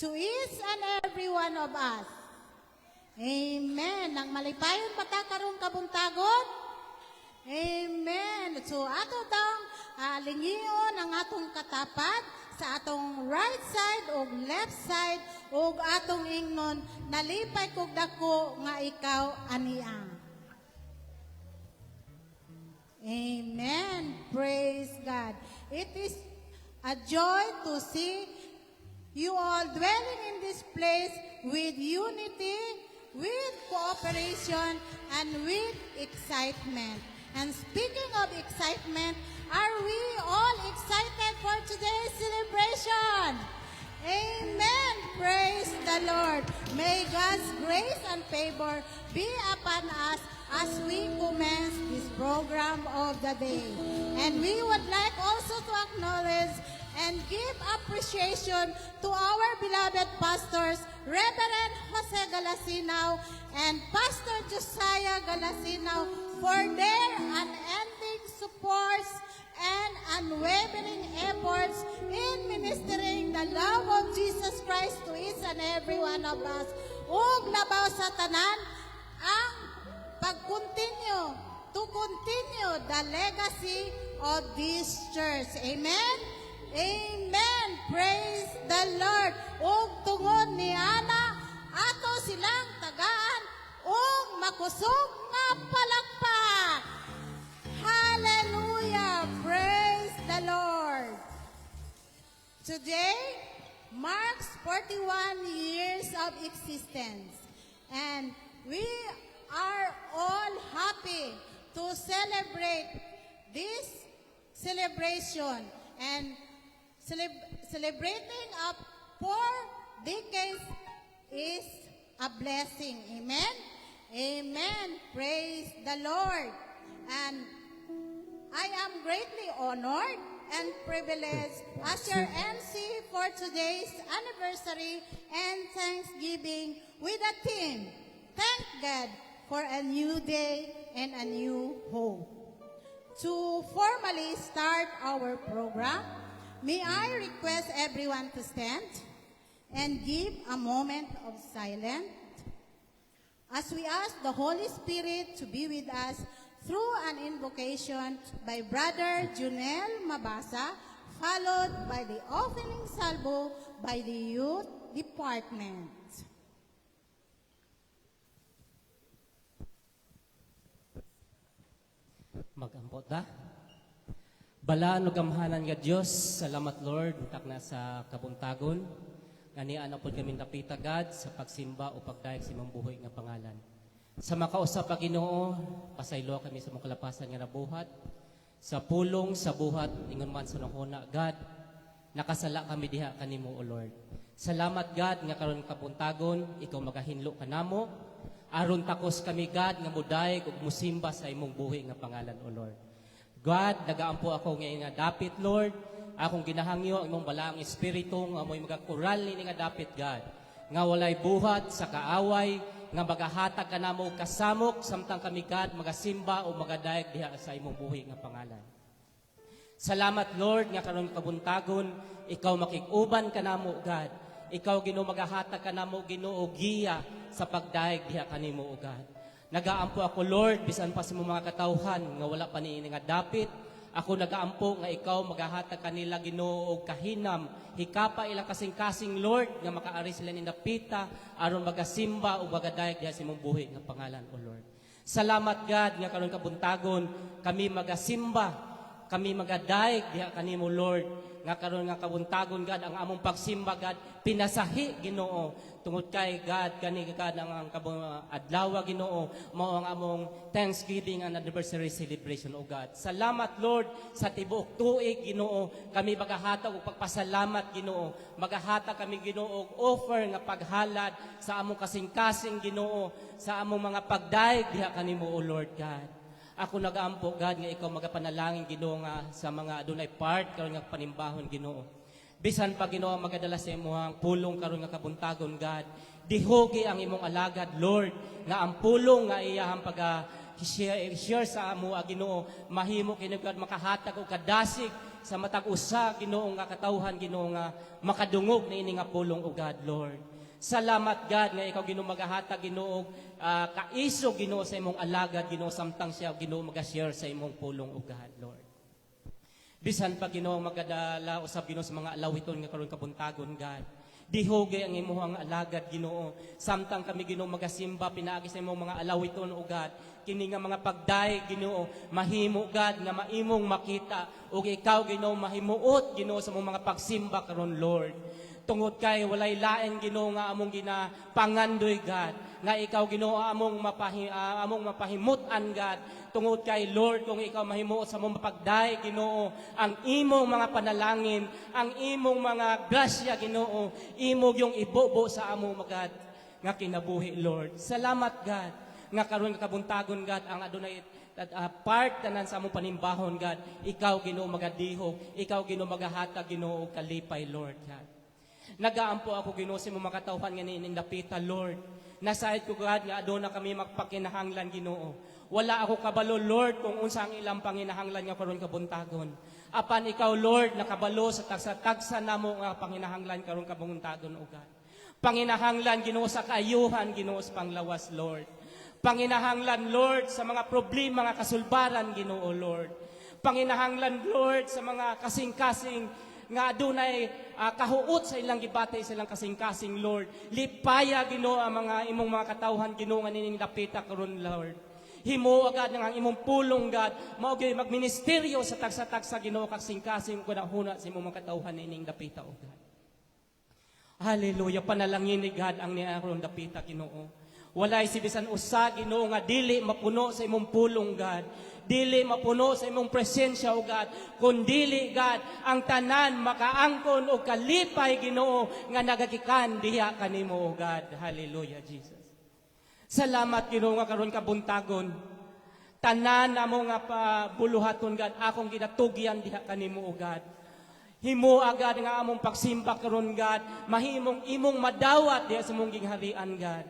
to each and every one of us. Amen. Nang malipayon patakarong kabuntagon. Amen. So ato daw lingiyon ang atong katapat sa atong right side o left side o atong ingnon nalipay kog dako nga ikaw aniya. Amen. Praise God. It is a joy to see you all dwelling in this place with unity, with cooperation, and with excitement. And speaking of excitement, are we all excited for today's celebration? Amen. Praise the Lord. May God's grace and favor be upon us as we commence this program of the day. And we would like also to acknowledge and give appreciation to our beloved pastors, Reverend Jose Galasinao and Pastor Josiah Galasinao, for their unending supports and unwavering efforts in ministering the love of Jesus Christ to each and every one of us. Ug labaw sa tanan ang to continue the legacy of this church. Amen? Amen. Praise the Lord. Ug tungod ni Ana, ato silang tagaan ug makusog nga palakpak. Hallelujah. Praise the Lord. Today marks 41 years of existence, and we are all happy to celebrate this celebration, and celebrating up 4 decades is a blessing. Amen? Amen. Praise the Lord. And I am greatly honored and privileged as your MC for today's anniversary and Thanksgiving with a theme, Thank God for a new day and a new hope. To formally start our program, may I request everyone to stand and give a moment of silence as we ask the Holy Spirit to be with us through an invocation by Brother Junel Mabasa, followed by the opening salvo by the Youth Department. Mag-ambot da. Balaan o gamhanan nga Diyos, salamat Lord, utak na sa kabuntagon. Ganian po kami napita God sa pagsimba o pagdayag sa imong buhay nga pangalan. Sa makausap pa Ginoo, pasaylo kami sa mong kalapasan nga nabuhat. Sa pulong, sa buhat, ingon man sa nahuna, God, nakasala kami diha kanimo o Lord. Salamat God nga karon kabuntagon, ikaw magahinlo kanamo. Aron takos kami God nga mudayeg ug musimba sa imong buhi nga pangalan o Lord. God, nagaampo ako nga dapit Lord, akong ginahangyo imong balaang espiritu nga mo'y magakural ni nga dapit God. Nga walay buhat sa kaaway, nga magahatag kanamo og kasamok samtang kami God magasimba o magadayeg diha sa imong buhi nga pangalan. Salamat Lord nga karon kabuntagon, ikaw makig-uban kanamo God. Ikaw Ginoo magahatag kanamo Ginoo giya sa pagdaig diha kanimo o God. Nagaampo ako Lord bisan pa sa mga katawhan nga wala pa niini nga dapit. Ako nagaampo nga ikaw magahatag kanila Ginoo og kahinam, hikapa ilang kasing-kasing Lord nga makaari sila ni napita aron magasimba o magadayeg diha sa imong buhi nga pangalan o Lord. Salamat God nga karon kabuntagon kami magasimba, kami magadayeg diha kanimo Lord. Nga karon nga kabuntagon God ang among pagsimba God pinasahi Ginoo tungod kay God kani God ang adlaw Ginoo mao ang among Thanksgiving and anniversary celebration o God. Salamat Lord sa tibuok tuig Ginoo kami magahatag og pagpasalamat Ginoo, magahatag kami Ginoo og offer nga paghalad sa among kasing-kasing Ginoo sa among mga pagdaig diha kanimo o Lord God. Ako nagaampo God nga ikaw magapanalangin Ginoo nga sa mga adunay part karon nga panimbahon Ginoo. Bisan pa Ginoo magadala sa imong pulong karon nga kabuntagon God. Dihogi ang imong alagad Lord nga ang pulong nga iyahang share sa amo Ginoo mahimo kini God makahatag og kadasig sa matag usa Ginoo nga katawhan Ginoo nga makadungog na ini nga pulong o God Lord. Salamat God nga ikaw Ginoo magahatag Ginoo kaiso Ginoo sa imong alagad Ginoo samtang siya Ginoo maga-share sa imong pulong o God Lord. Bisan pa Ginoo magadala usab Ginoo sa mga alawiton nga karon kabuntagon God. Dihogay ang imong alagad Ginoo samtang kami Ginoo magasimba pinaagi sa imong mga alawiton o God. Kini nga mga pagday Ginoo mahimo God nga maimong makita ug ikaw Ginoo mahimuot Ginoo sa imong mga pagsimba karon Lord. Tungod kay walay lain Ginoo nga among ginapangandoy God nga ikaw Ginoo among mapahimut-an God tungod kay Lord kung ikaw mahimuot sa among mapagday Ginoo ang imong mga panalangin ang imong mga grasya Ginoo imong yung ibobo sa among God nga kinabuhi Lord. Salamat God nga karon nga kabuntagon God ang adunay part tanan sa among panimbahon God ikaw Ginoo magadihog ikaw Ginoo magahatag Ginoo og kalipay Lord God. Nagaampo ako Ginoo sa imong makatawhan nga ninindapita Lord. Nasayod ko God nga aduna kami magpakinahanglan Ginoo. Wala ako kabalo Lord kung unsa ang ilang panginahanglan nga karon kabuntagon. Apan ikaw Lord nakabalo sa tagsa-tagsa namo nga panginahanglan karon kabuntagon o God. Panginahanglan Ginoo sa kaayuhan Ginoo sa panglawas Lord. Panginahanglan Lord sa mga problema nga kasulbaran Ginoo Lord. Panginahanglan Lord sa mga kasing-kasing nga adunay kahuot sa ilang gibati sa ilang kasing-kasing Lord. Lipaya Ginoo ang mga imong mga katawhan Ginoo nga nining dapita karon Lord. Himo agad nga ang imong pulong God mao gyud magministeryo sa tagsa-tagsa Ginoo kasing-kasing kunahuna sa imong mga katawhan nining dapita o God. Hallelujah panalangin ni God ang niaron dapita Ginoo. Walay si bisan usa Ginoo nga dili mapuno sa imong pulong God. Dili mapuno sa imong presensya o God, kundili God ang tanan makaangkon o kalipay Ginoo nga nagagikan diha kanimo o God. Hallelujah Jesus. Salamat Ginoo nga karon kabuntagon. Tanan namo nga pabuluhaton God akong ginatugyan diha kanimo o God. Himo agad nga among pagsimba karon God, mahimong imong madawat diha sa imong gingharian God.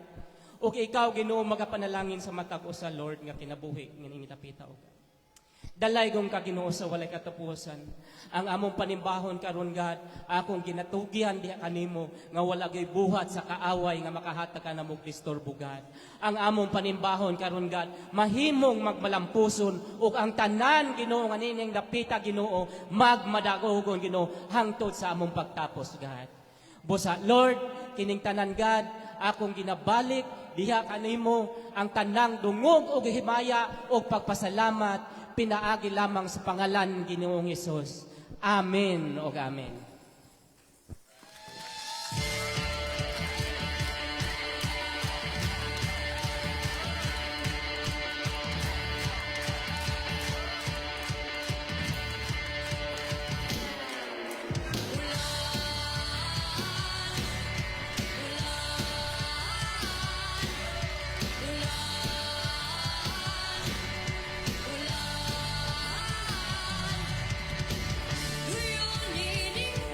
O ikaw Ginoo magapanalangin sa matag usa Lord nga kinabuhi nga ningitapita o God. Dalay gong ka Ginoo sa walay katapusan. Ang among panimbahon karon God, akong ginatugyan diha kanimo nga wala gay buhat sa kaaway nga makahatag ka namo disturbo God. Ang among panimbahon karon God, mahimong magmalampuson ug ang tanan Ginoo nga nining dapita Ginoo magmadagogon Ginoo hangtod sa among pagtapos God. Busa Lord, kining tanan God, akong ginabalik diha kanimo ang tanang dungog ug himaya ug pagpasalamat pinaagi lamang sa pangalan Ginoong Hesus. Amen ug amen. Uyuni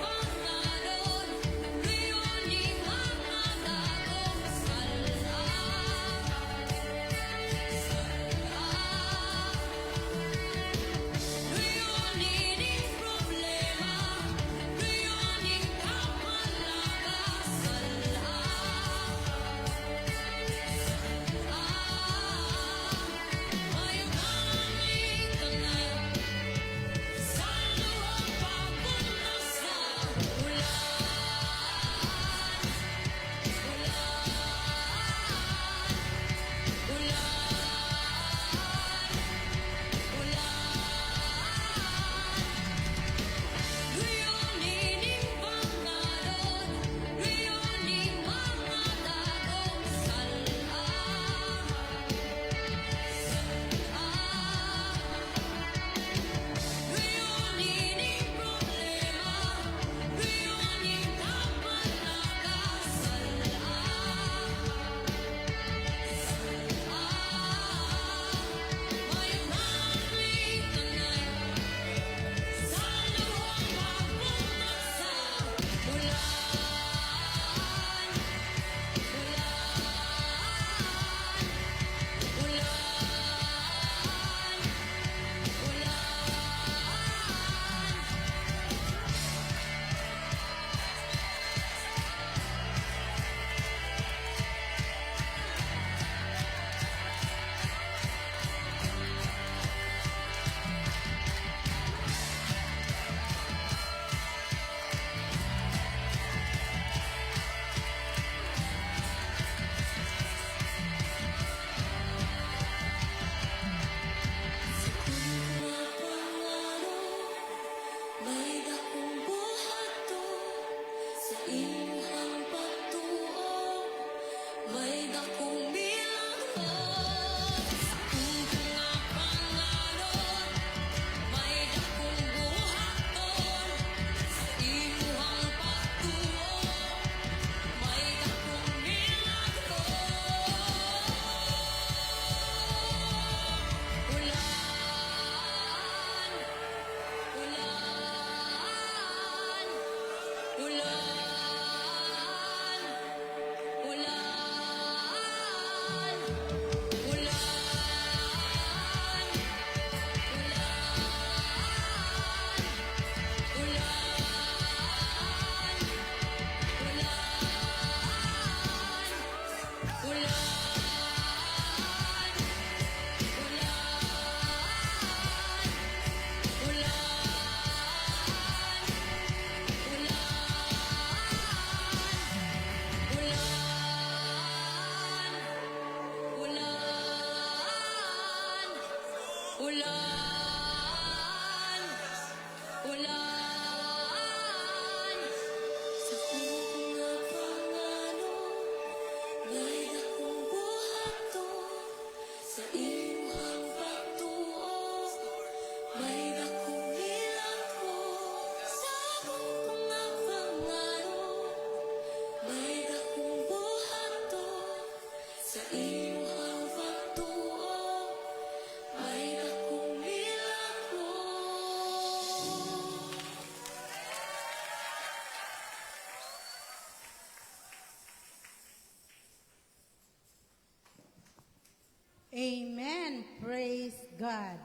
Amen. Praise God.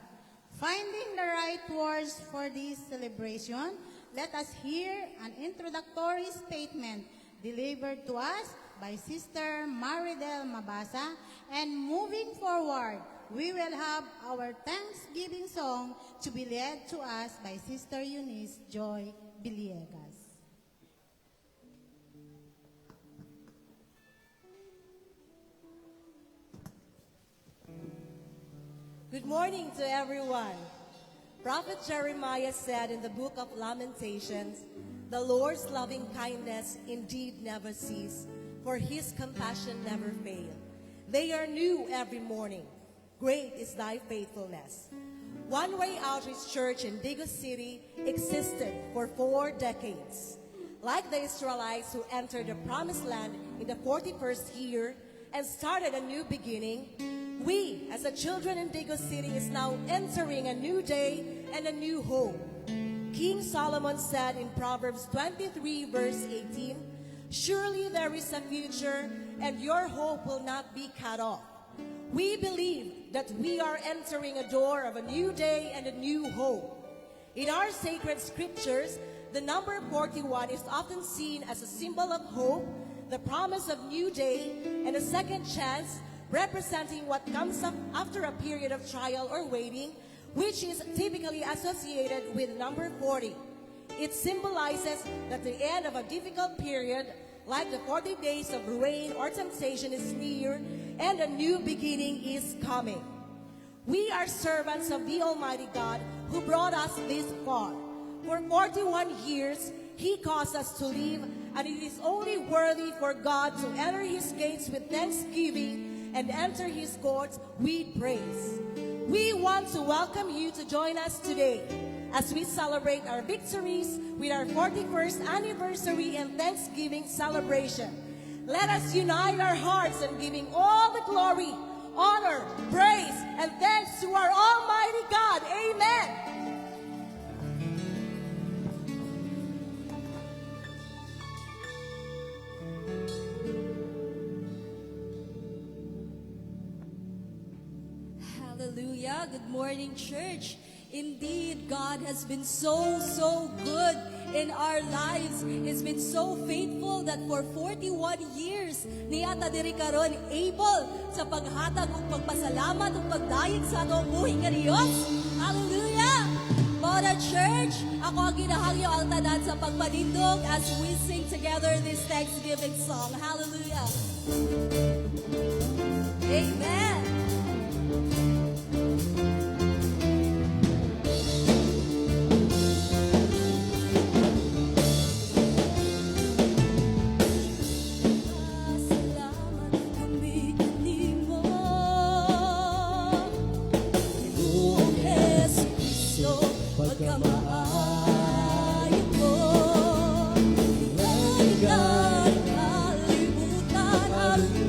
Finding the right words for this celebration, let us hear an introductory statement delivered to us by Sister Maridel Mabasa. And moving forward, we will have our Thanksgiving song to be led to us by Sister Eunice Joy Villegas. Good morning to everyone. Prophet Jeremiah said in the book of Lamentations, "The Lord's loving kindness indeed never cease, for his compassion never fail. They are new every morning. Great is thy faithfulness." One Way Outreach Church in Digo City existed for 4 decades. Like the Israelites who entered the Promised Land in the 41st year and started a new beginning, we, as the children in Digo City, is now entering a new day and a new hope. King Solomon said in Proverbs 23, verse 18, "Surely there is a future, and your hope will not be cut off." We believe that we are entering a door of a new day and a new hope. In our sacred scriptures, the number 41 is often seen as a symbol of hope, the promise of new day, and a second chance, representing what comes up after a period of trial or waiting, which is typically associated with number 40. It symbolizes that the end of a difficult period, like the 40 days of rain or temptation, is near and a new beginning is coming. We are servants of the Almighty God who brought us this far. For 41 years, He caused us to live, and it is only worthy for God to enter His gates with thanksgiving and enter His courts with praise. We want to welcome you to join us today as we celebrate our victories with our 41st anniversary and Thanksgiving celebration. Let us unite our hearts in giving all the glory, honor, praise, and thanks to our Almighty God. Amen. Hallelujah. Good morning, church. Indeed, God has been so good in our lives. He's been so faithful that for 41 years, niyata diri karon able sa paghatag ug pagpasalamat ug pagdayeg sa atong buhi nga Dios. Hallelujah! Para church, ako ang ginahangyo ang tanan sa pagpanindog as we sing together this Thanksgiving song. Hallelujah! Amen!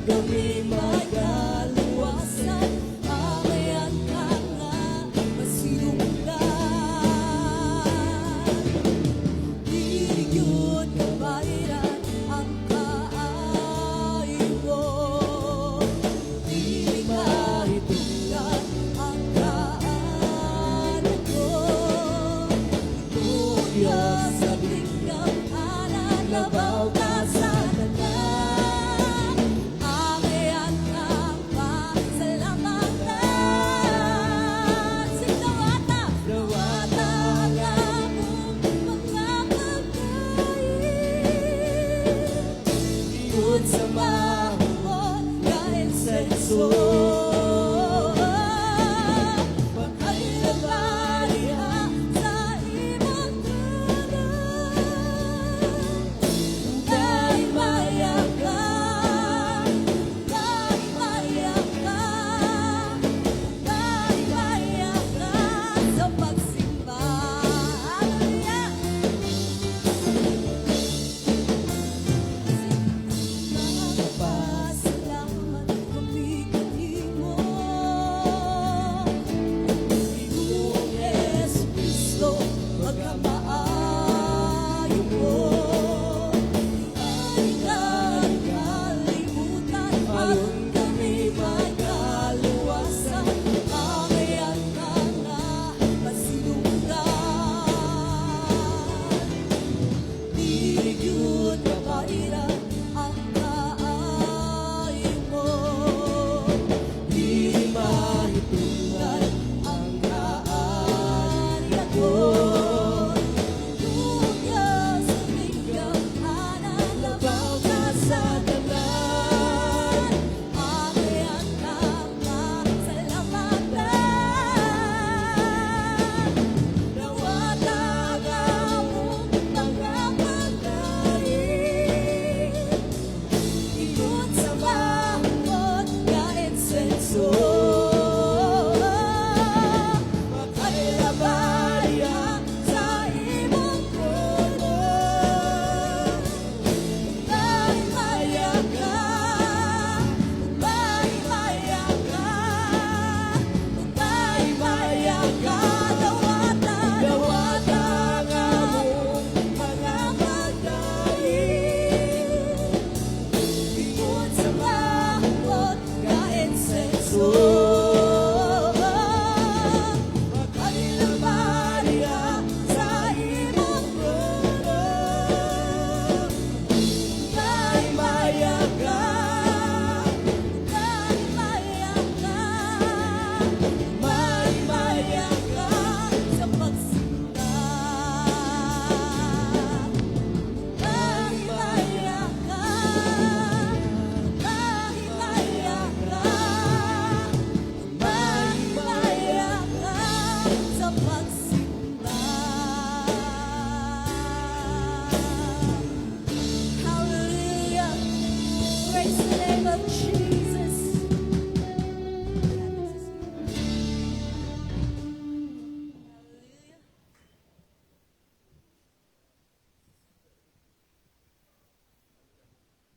Kami magaluwasan, amay ang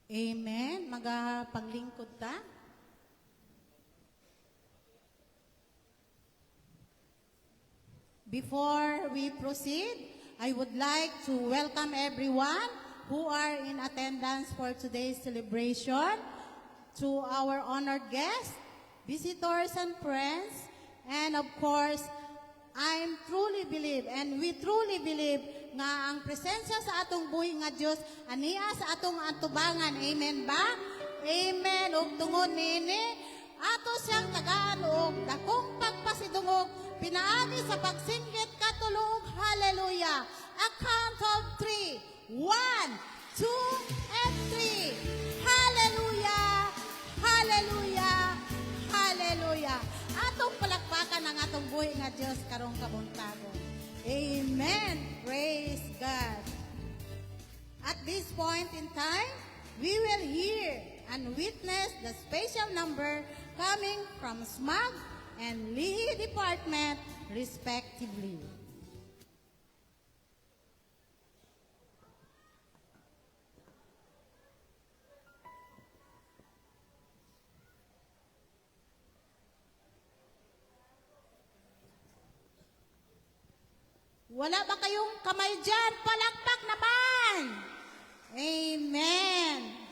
Amen. Magapaglingkod ta. Before we proceed, I would like to welcome everyone who are in attendance for today's celebration, to our honored guests, visitors and friends, and of course, I truly believe and we truly believe nga ang presensya sa atong buhi nga Dios aniya sa atong atubangan. Amen ba? Amen. Ug tungod niini ato siyang tagaan og dakong pagpasidungog pinaagi sa pagsinggit katulog. Hallelujah. A count of 3. 1, 2, and 3. Hallelujah. Hallelujah. Hallelujah. Atong palakpakan ang atong buhi nga Dios karong kabuntagon. Amen. Praise God. At this point in time, we will hear and witness the special number coming from SMAG and Lihi Department, respectively. Wala ba kayong kamay dyan? Palakpak naman! Amen!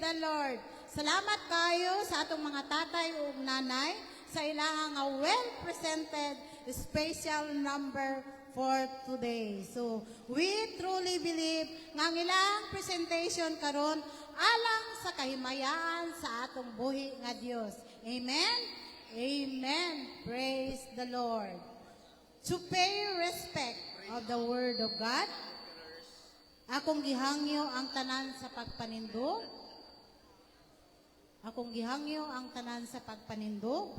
the Lord. Salamat kayo sa atong mga tatay ug nanay sa ilang nga well-presented special number for today. So, we truly believe nga ang ilang presentation karon alang sa kahimayaan sa atong buhi nga Dios. Amen? Amen. Praise the Lord. To pay respect of the Word of God, akong gihangyo ang tanan sa pagpanindog. Akong gihangyo ang tanan sa pagpanindog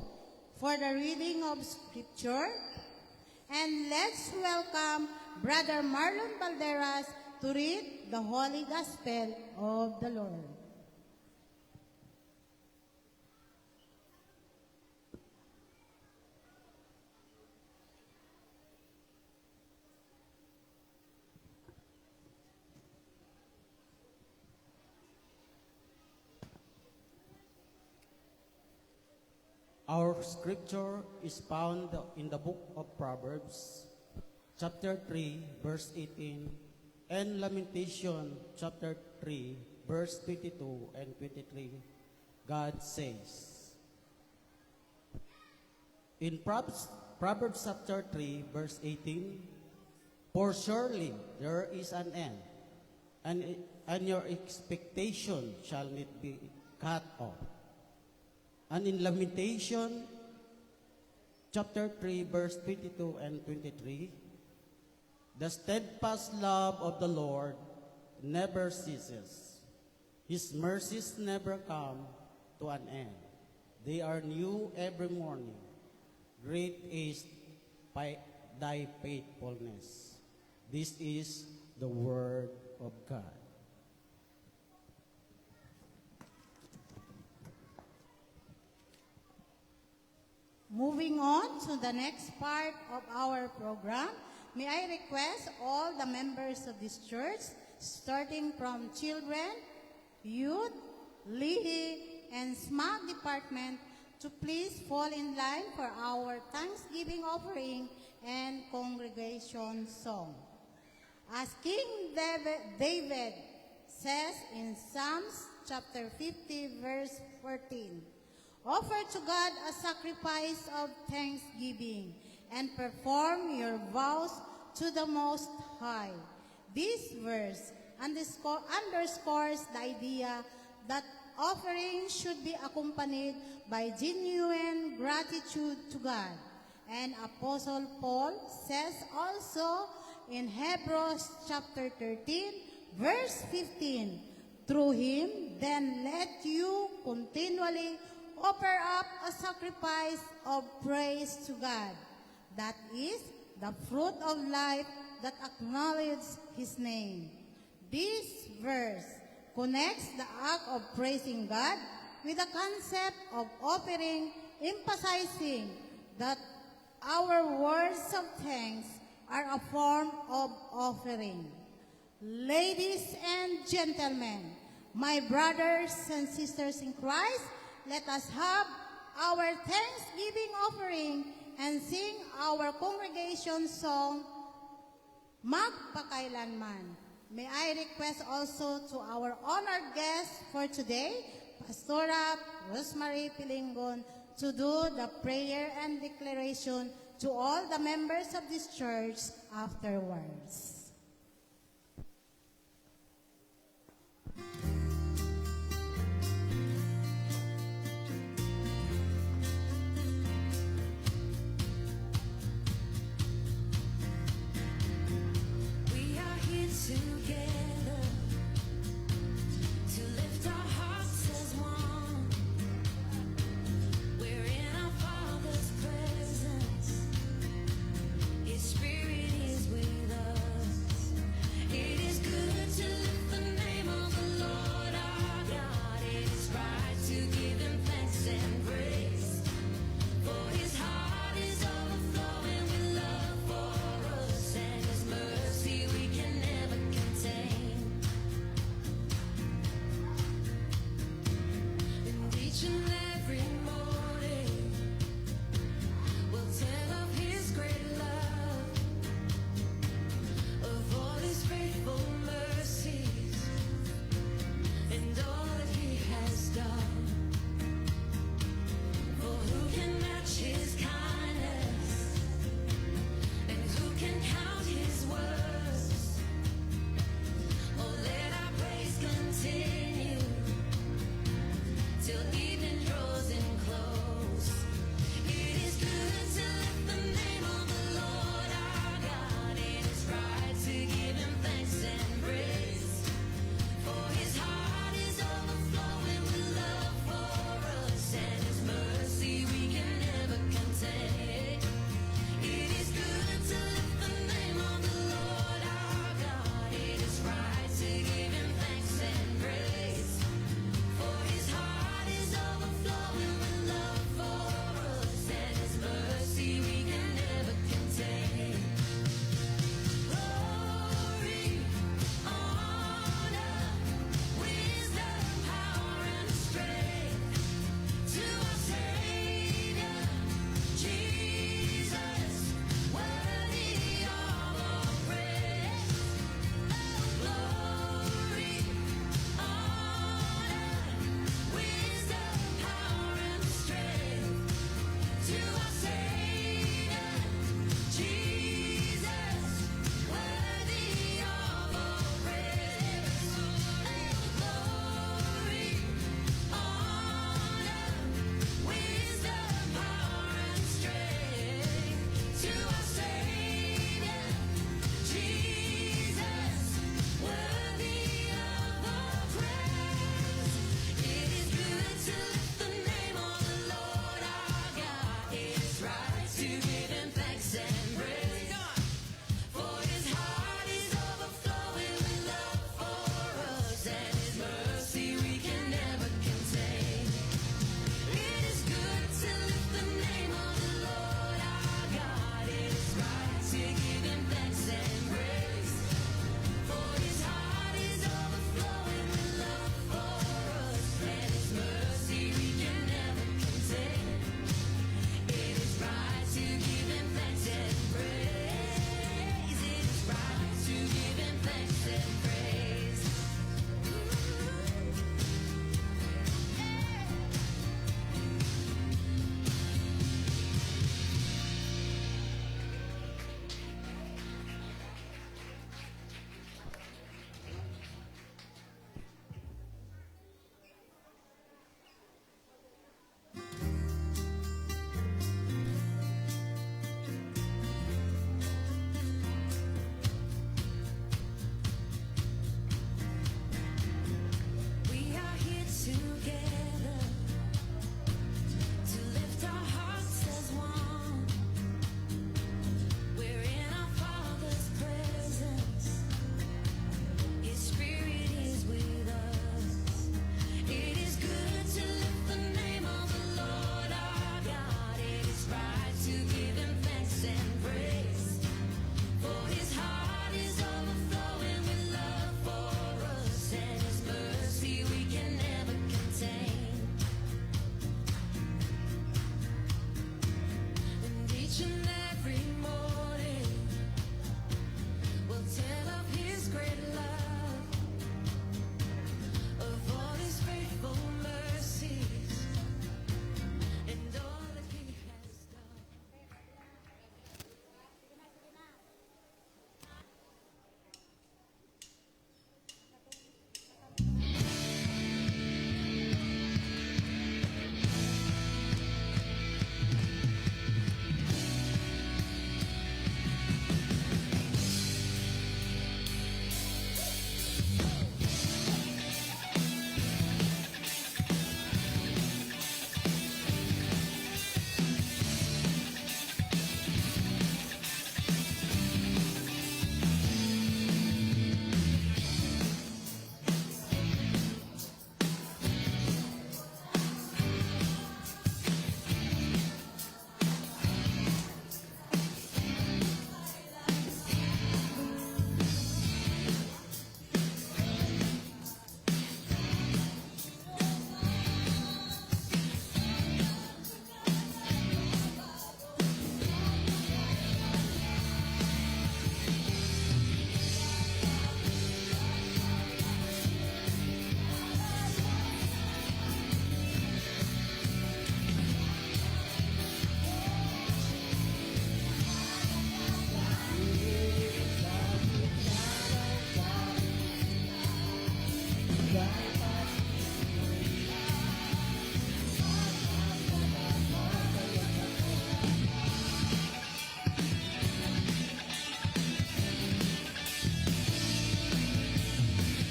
for the reading of Scripture. And let's welcome Brother Marlon Balderas to read the Holy Gospel of the Lord. Our scripture is found in the book of Proverbs, chapter 3, verse 18, and Lamentation, chapter 3, verse 22 and 23. God says, in Proverbs chapter 3, verse 18, for surely there is an end, and your expectation shall not be cut off. And in Lamentation, chapter 3, verse 22 and 23, the steadfast love of the Lord never ceases. His mercies never come to an end. They are new every morning. Great is thy faithfulness. This is the word of God. Moving on to the next part of our program, may I request all the members of this church, starting from children, youth, Lihi, and SMAG department, to please fall in line for our Thanksgiving offering and congregation song. As King David says in Psalms chapter 50, verse 14, offer to God a sacrifice of thanksgiving and perform your vows to the Most High. This verse underscores the idea that offering should be accompanied by genuine gratitude to God. And Apostle Paul says also in Hebrews chapter 13, verse 15, through him, then let you continually offer up a sacrifice of praise to God. That is the fruit of life that acknowledges his name. This verse connects the act of praising God with the concept of offering, emphasizing that our words of thanks are a form of offering. Ladies and gentlemen, my brothers and sisters in Christ, let us have our Thanksgiving offering and sing our congregation song, Magpakailanman. May I request also to our honored guest for today, Pastora Rosemary Pilingon, to do the prayer and declaration to all the members of this church afterwards. We are here together to lift our hearts as one. We're in our Father's presence. His Spirit is with us.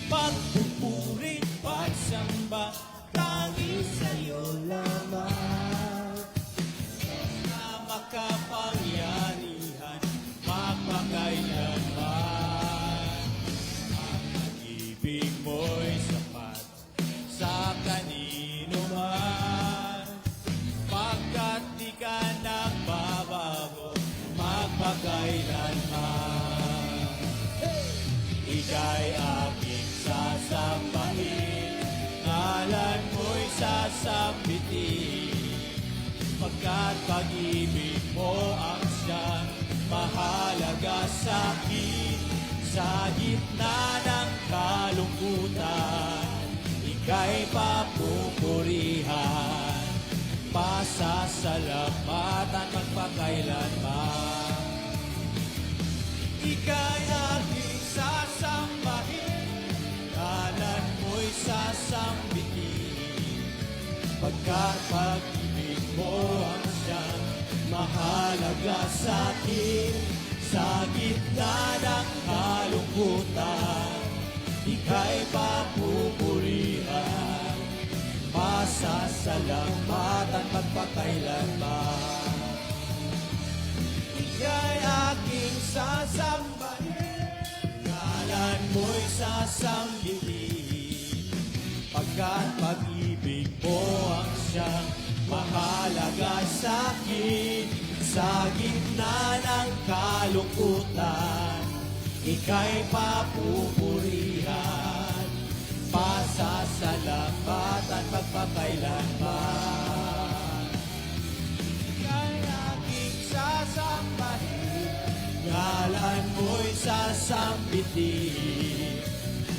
pagpupuri, pagsamba, tanging sa'yo lamang. Na makapangyarihan, mapakailanman. Ang pag-ibig mo'y sapat sa kanino man. Pagkat di ka nagbabago, magpakailanman. Ika'y aking sasambahin, ngalan mo'y sasambitin. Pagkat pag-ibig mo ang siyang mahalaga sa'kin. Sa gitna ng kalungkutan, ika'y papupurihan. Pasasalamatan magpakailanman. Ika'y aking sasambahin, ngalan mo'y sasambitin. Pagkat pag-ibig mo ang siyang mahalaga sa'kin. Sa gitna ng kalungkutan, ika'y papupurihan. Pasasalamatan magpakailanman. Ika'y aking sasambahin, ngalan mo'y sasambitin. Pagkat pag-ibig mo ang siyang mahalaga sa'kin. Sa gitna ng kalungkutan, ika'y papupurihan. Pasasalamatan magpakailanman. Ika'y aking sasambahin, ngalan mo'y sasambitin.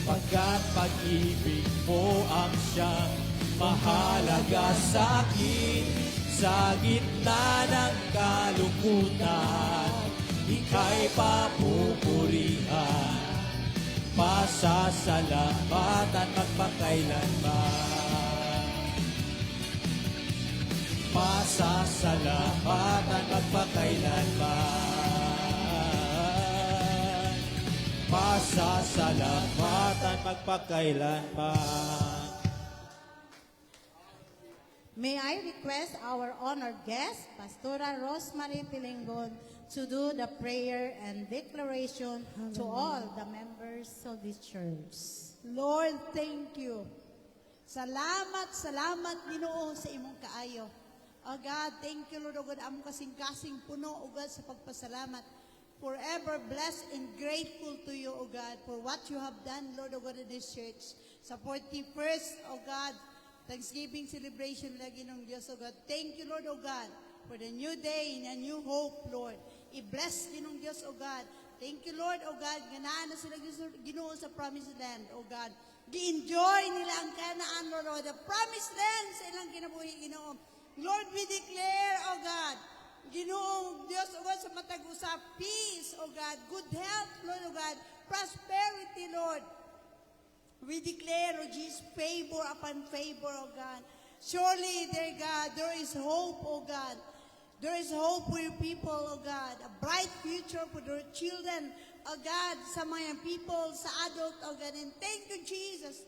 Pagkat pag-ibig mo ang siyang mahalaga sa'kin. Sa gitna ng kalungkutan, ika'y papupurihan. Pasasalamatan magpakailanman. Pasasalamatan magpakailanman. Pasasalamatan magpakailanman. May I request our honored guest, Pastora Rosemary Pilingon, to do the prayer and declaration to all the members of this church. Lord, thank you. Salamat, salamat, Ginoo, sa imong kaayo. Oh God, thank you, Lord, O God, among kasing-kasing puno, O God, sa pagpasalamat. Forever blessed and grateful to you, O God, for what you have done, Lord, O God, in this church. Sa 41st, O God, Thanksgiving celebration lagi ng Diyos, O God. Thank you, Lord, O God, for the new day and a new hope, Lord. I-bless din ng Diyos, O God. Thank you, Lord, O God. Ganaan na sila Ginoo sa promised land, O God. Gi-enjoy nila ang kanaan, Lord, O the promised land sa ilang kinabuhi, Ginoo. Lord, we declare, O God, Ginoo, Diyos, O God, sa matag-usap, peace, O God, good health, Lord, O God, prosperity, Lord. We declare, O Jesus, favor upon favor, O God. Surely, dear God, there is hope, O God. There is hope for your people, O God. A bright future for their children, O God, sa mga people, sa adult, O God. And thank you, Jesus.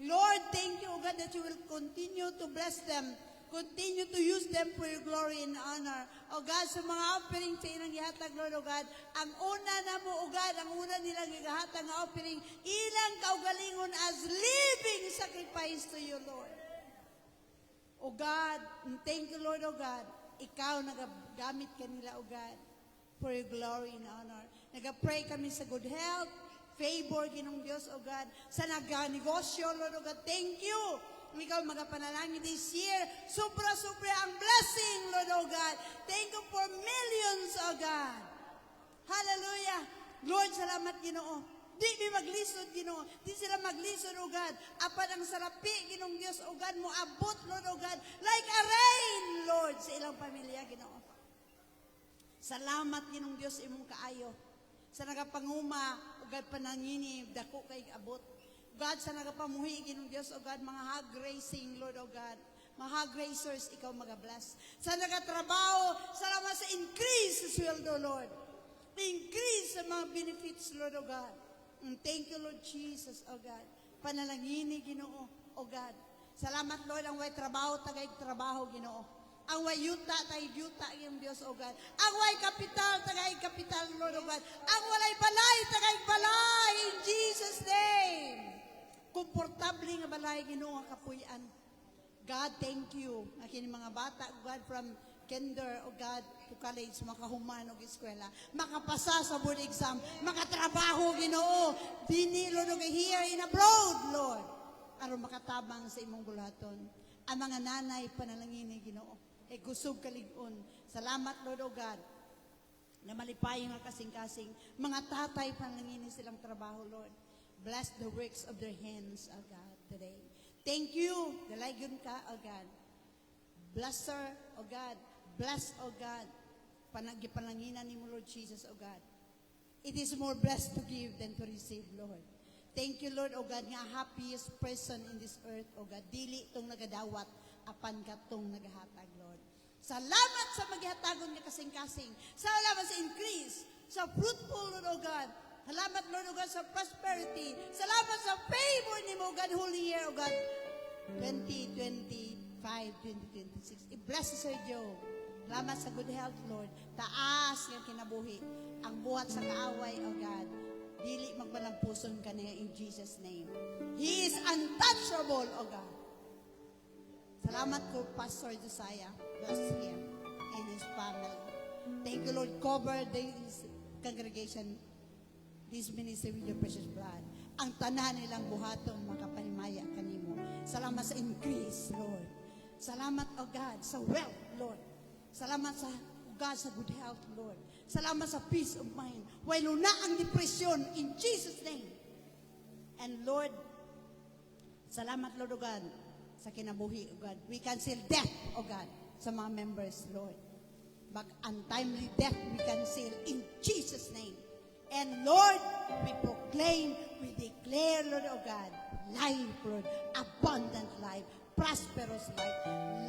Lord, thank you, O God, that you will continue to bless them. Continue to use them for your glory and honor. O God, sa mga offering sa ilang gihatag, Lord, O God, ang una na mo, O God, ang una nilang gihatag na offering, ilang kaugalingon as living sacrifice to you, Lord. O God, thank you, Lord, O God, ikaw nagagamit kanila, O God, for your glory and honor. Nagapray kami sa good health, favor, Ginong Diyos, O God, sa nagnegosyo, Lord, O God, thank you. Ikaw magapanalangin this year. Supra-supra ang blessing, Lord, O God. Thank you for millions, O God. Hallelujah. Lord, salamat, Ginoo. Di mi maglisod, Ginoo. Di sila maglisod, O God. Apan ang sarapi, Ginong Diyos, O God, mo abot, Lord, O God, like a rain, Lord, sa ilang pamilya, Ginoo. Salamat, Ginong Diyos, imong kaayo. Sa nagapanguma, O God, panangini, dako kay abot. God, sa nagapamuhi, Ginong Diyos, O God, mga hog racing, Lord, O God, mga hog racers, ikaw magabless. Sa nagatrabaho, salamat sa increase sa sweldo, Lord. Increase sa mga benefits, Lord, O God. Thank you, Lord Jesus, O God. Panalangini, Ginoo, O God. Salamat, Lord, ang way trabaho, tagay trabaho, Ginoo. Ang way yuta, tagay yuta, yung Diyos, O God. Ang way kapital, tagay kapital, Lord, O God. Ang walay balay, tagay balay, in Jesus' name. Komportable nga balay, Ginoo, ang kapuyan. God, thank you. Akin mga bata, God, from kinder, o God, to college, makahuman og eskwela, makapasa sa board exam, makatrabaho, Ginoo, dini, Lord, og here in abroad, Lord, aron makatabang sa imong bulaton. Ang mga nanay, panalangin, Ginoo, gusog kalig-on. Salamat, Lord, o God, na malipay nga kasing-kasing. Mga tatay, panalangin silang trabaho, Lord. Bless the works of their hands, O God, today. Thank you, dalaygon ka, O God. Bless her, O God. Bless, O God. Panagipalanginan ni mo, Lord Jesus, O God. It is more blessed to give than to receive, Lord. Thank you, Lord, O God, nga happiest person in this earth, O God. Dili itong nagadawat, apan ka itong nagahatag, Lord. Salamat sa maghatagon nga kasing-kasing. Salamat sa increase, sa fruitful, Lord, O God. Salamat, Lord, O God, sa prosperity. Salamat sa favor ni mo, God, holy year, O God. 2025, 2026. I-bless Sir Joe. Salamat sa good health, Lord. Taas ng kinabuhi. Ang buhat sa kaaway, O God. Dili magbalampuson ka niya in Jesus' name. He is untouchable, O God. Salamat ko, Pastor Josiah. Bless him and his family. Thank you, Lord. Cover this congregation, this ministry with your precious blood. Ang tanan nilang buhaton, makapanimaya kanimo. Salamat sa increase, Lord. Salamat, O God, sa wealth, Lord. Salamat sa, O God, sa good health, Lord. Salamat sa peace of mind. Walo na ang depression in Jesus' name. And Lord, salamat, Lord, O God, sa kinabuhi, O God. We cancel death, O God, sa mga members, Lord. But untimely death, we cancel in Jesus' name. And Lord, we proclaim, we declare, Lord, O God, life, Lord, abundant life, prosperous life,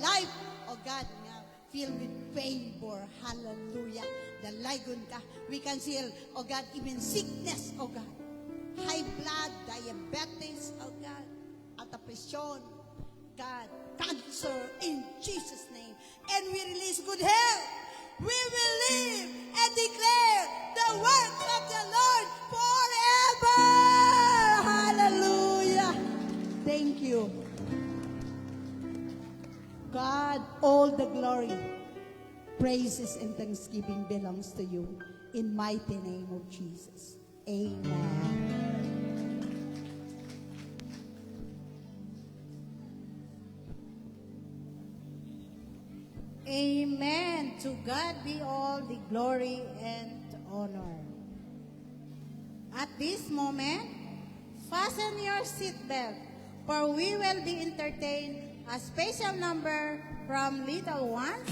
life, O God, nga filled with favor. Hallelujah. Dalaygon ka. We cancel, O God, even sickness, O God. High blood, diabetes, O God, at presyon, God, cancer, in Jesus' name. And we release good health. We will live and declare the works of the Lord forever. Hallelujah. Thank you. God, all the glory, praises, and thanksgiving belongs to you. In mighty name of Jesus. Amen. Amen. To God be all the glory and honor. At this moment, fasten your seatbelt, for we will be entertained a special number from little ones.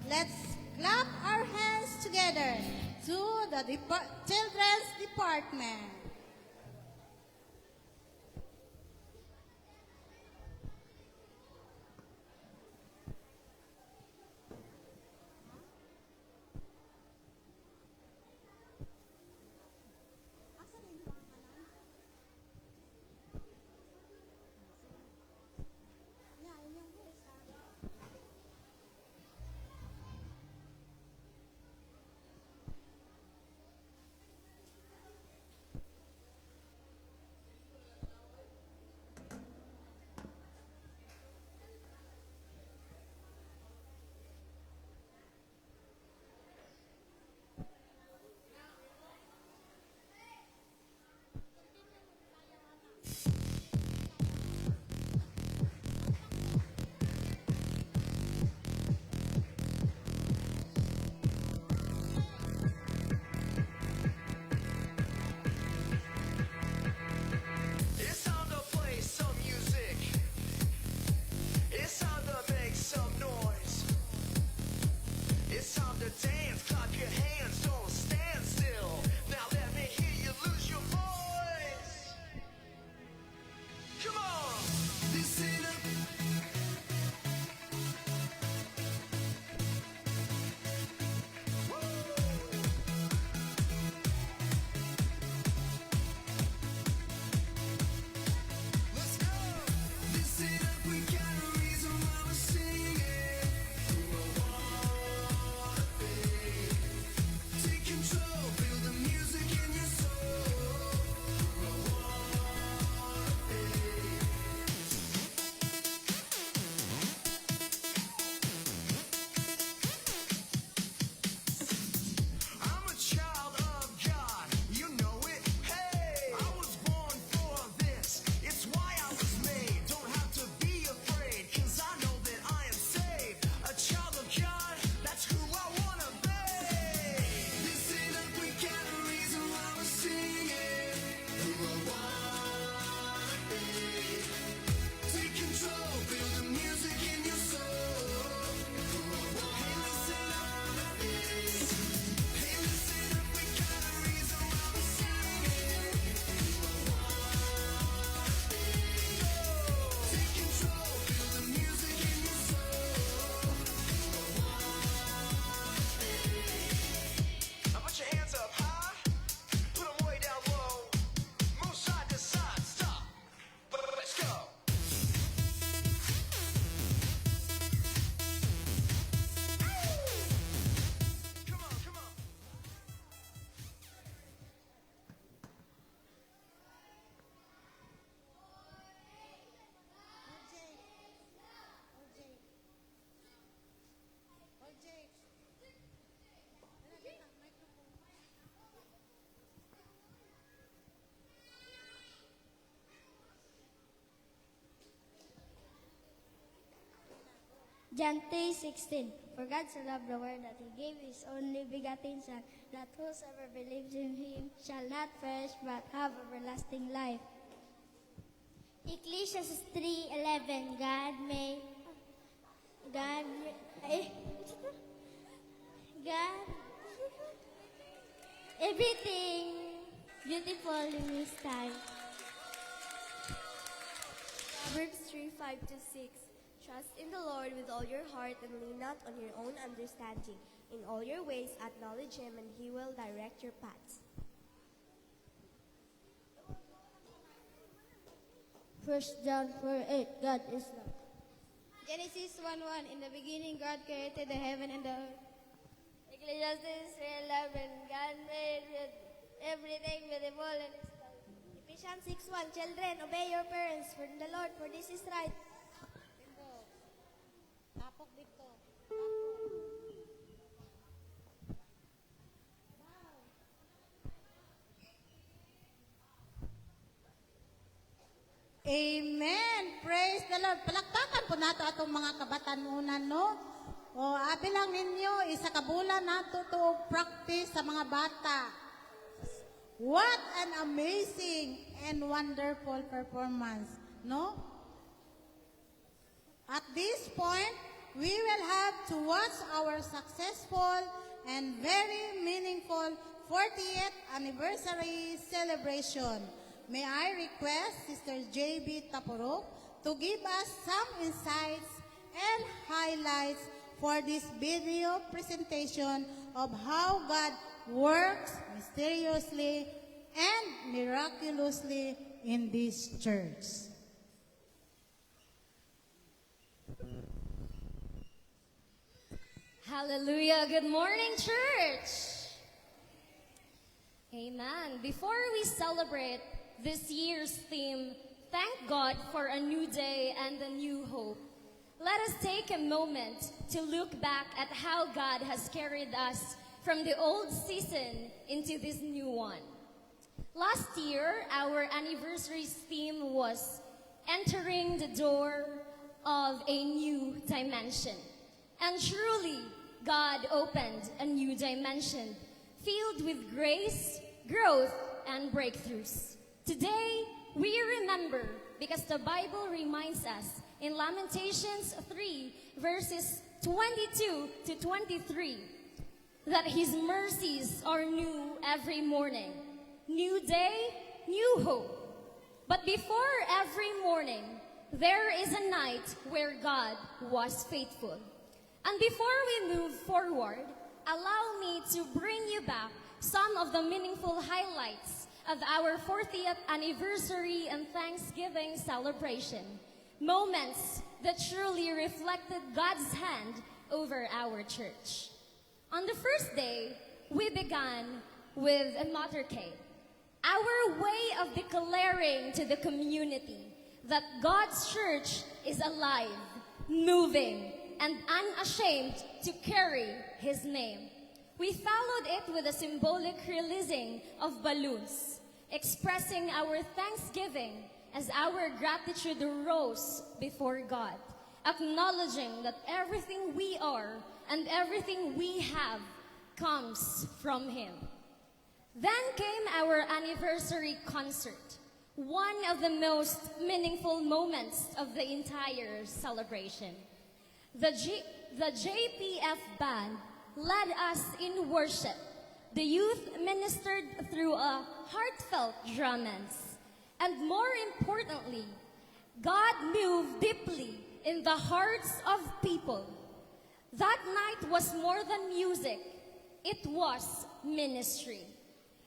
Let's clap our hands together to the children's department. John 3:16. For God so loved the world that he gave his only begotten Son, that whosoever believes in him shall not perish but have everlasting life. Ecclesiastes 3:11. God, everything beautiful in his time. Proverbs 3:5-6. Trust in the Lord with all your heart and lean not on your own understanding. In all your ways acknowledge him and he will direct your paths. 1 John 4:8. God is love. Genesis 1:1. In the beginning, God created the heaven and the earth. Ecclesiastes 3:11. God made everything beautiful in His time. Ephesians 6:1. Children, obey your parents for the Lord, for this is right. Tapok dito. Amen. Praise the Lord. Palakpakan po nato atong mga kabatanunan, no? O, abi lang ninyo, isa ka bulan nato to practice sa mga bata. What an amazing and wonderful performance, no? At this point, we will have to watch our successful and very meaningful 40th anniversary celebration. May I request Sister J.B. Taporok to give us some insights and highlights for this video presentation of how God works mysteriously and miraculously in this church. Hallelujah. Good morning, church. Amen. Before we celebrate this year's theme, thank God for a new day and a new hope, let us take a moment to look back at how God has carried us from the old season into this new one. Last year, our anniversary theme was entering the door of a new dimension. And truly, God opened a new dimension filled with grace, growth, and breakthroughs. Today, we remember because the Bible reminds us in Lamentations 3, verses 22 to 23, that His mercies are new every morning. New day, new hope. But before every morning, there is a night where God was faithful. And before we move forward, allow me to bring you back some of the meaningful highlights of our 40th anniversary and Thanksgiving celebration. Moments that truly reflected God's hand over our church. On the first day, we began with a motorcade. Our way of declaring to the community that God's church is alive, moving, and unashamed to carry His name. We followed it with a symbolic releasing of balloons, expressing our thanksgiving as our gratitude rose before God, acknowledging that everything we are and everything we have comes from Him. Then came our anniversary concert, one of the most meaningful moments of the entire celebration. The JPF band led us in worship. The youth ministered through a heartfelt dramance. And more importantly, God moved deeply in the hearts of people. That night was more than music. It was ministry.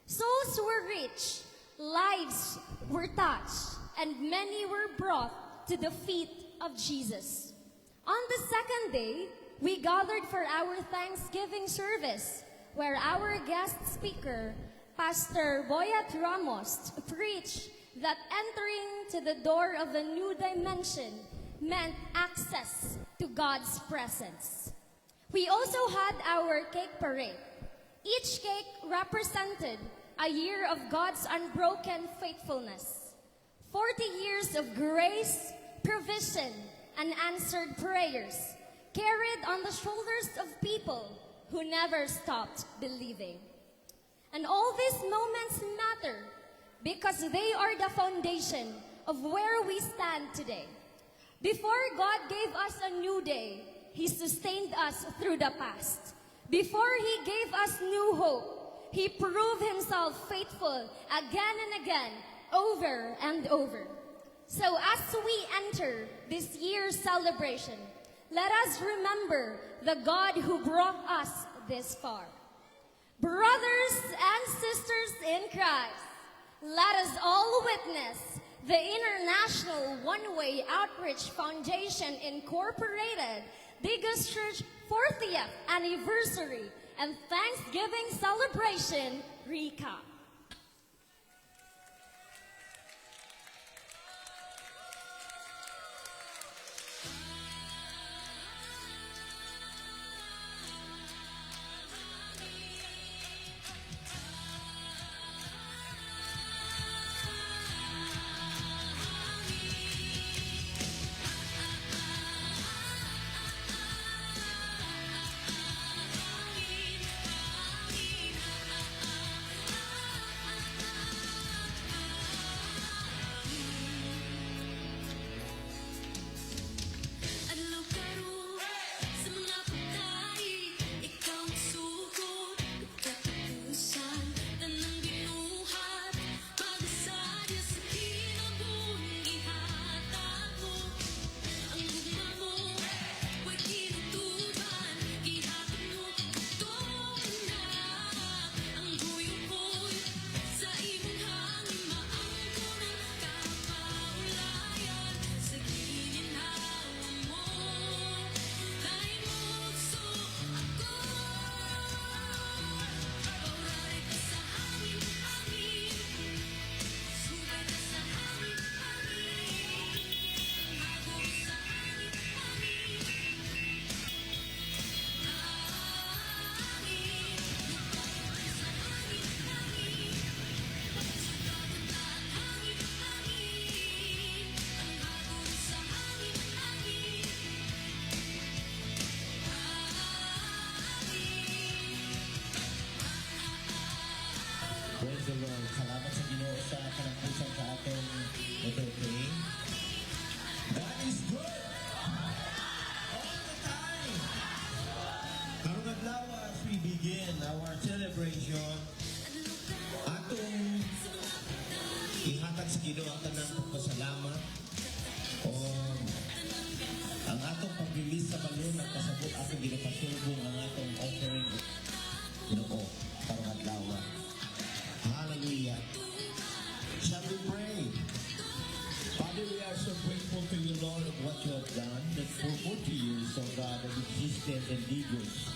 Souls were reached, lives were touched, and many were brought to the feet of Jesus. On the second day, we gathered for our Thanksgiving service, where our guest speaker, Pastor Boyat Ramos, preached that entering to the door of a new dimension meant access to God's presence. We also had our cake parade. Each cake represented a year of God's unbroken faithfulness. 40 years of grace, provision, and answered prayers, carried on the shoulders of people who never stopped believing. And all these moments matter because they are the foundation of where we stand today. Before God gave us a new day, He sustained us through the past. Before He gave us new hope, He proved Himself faithful again and again, over and over. So as we enter this year's celebration, let us remember the God who brought us this far. Brothers and sisters in Christ, let us all witness the International One-Way Outreach Foundation Incorporated Biggest Church 40th Anniversary and Thanksgiving Celebration recap. Praise the Lord. Salamat sa Ginoo sa kalampusan sa atong motorking. God is good. All the time. Karong adlaw as we begin our celebration, atong ihatag sa Ginoo ang tanang pagpasalamat o ang atong pag-release sa balon at pasabot atong ginapasubong ang atong offering Ginoo karong adlaw. Hallelujah. Shall we pray? Father, we are so grateful to you, Lord, of what you have done. That for 40 years, oh God, of existence and leaders,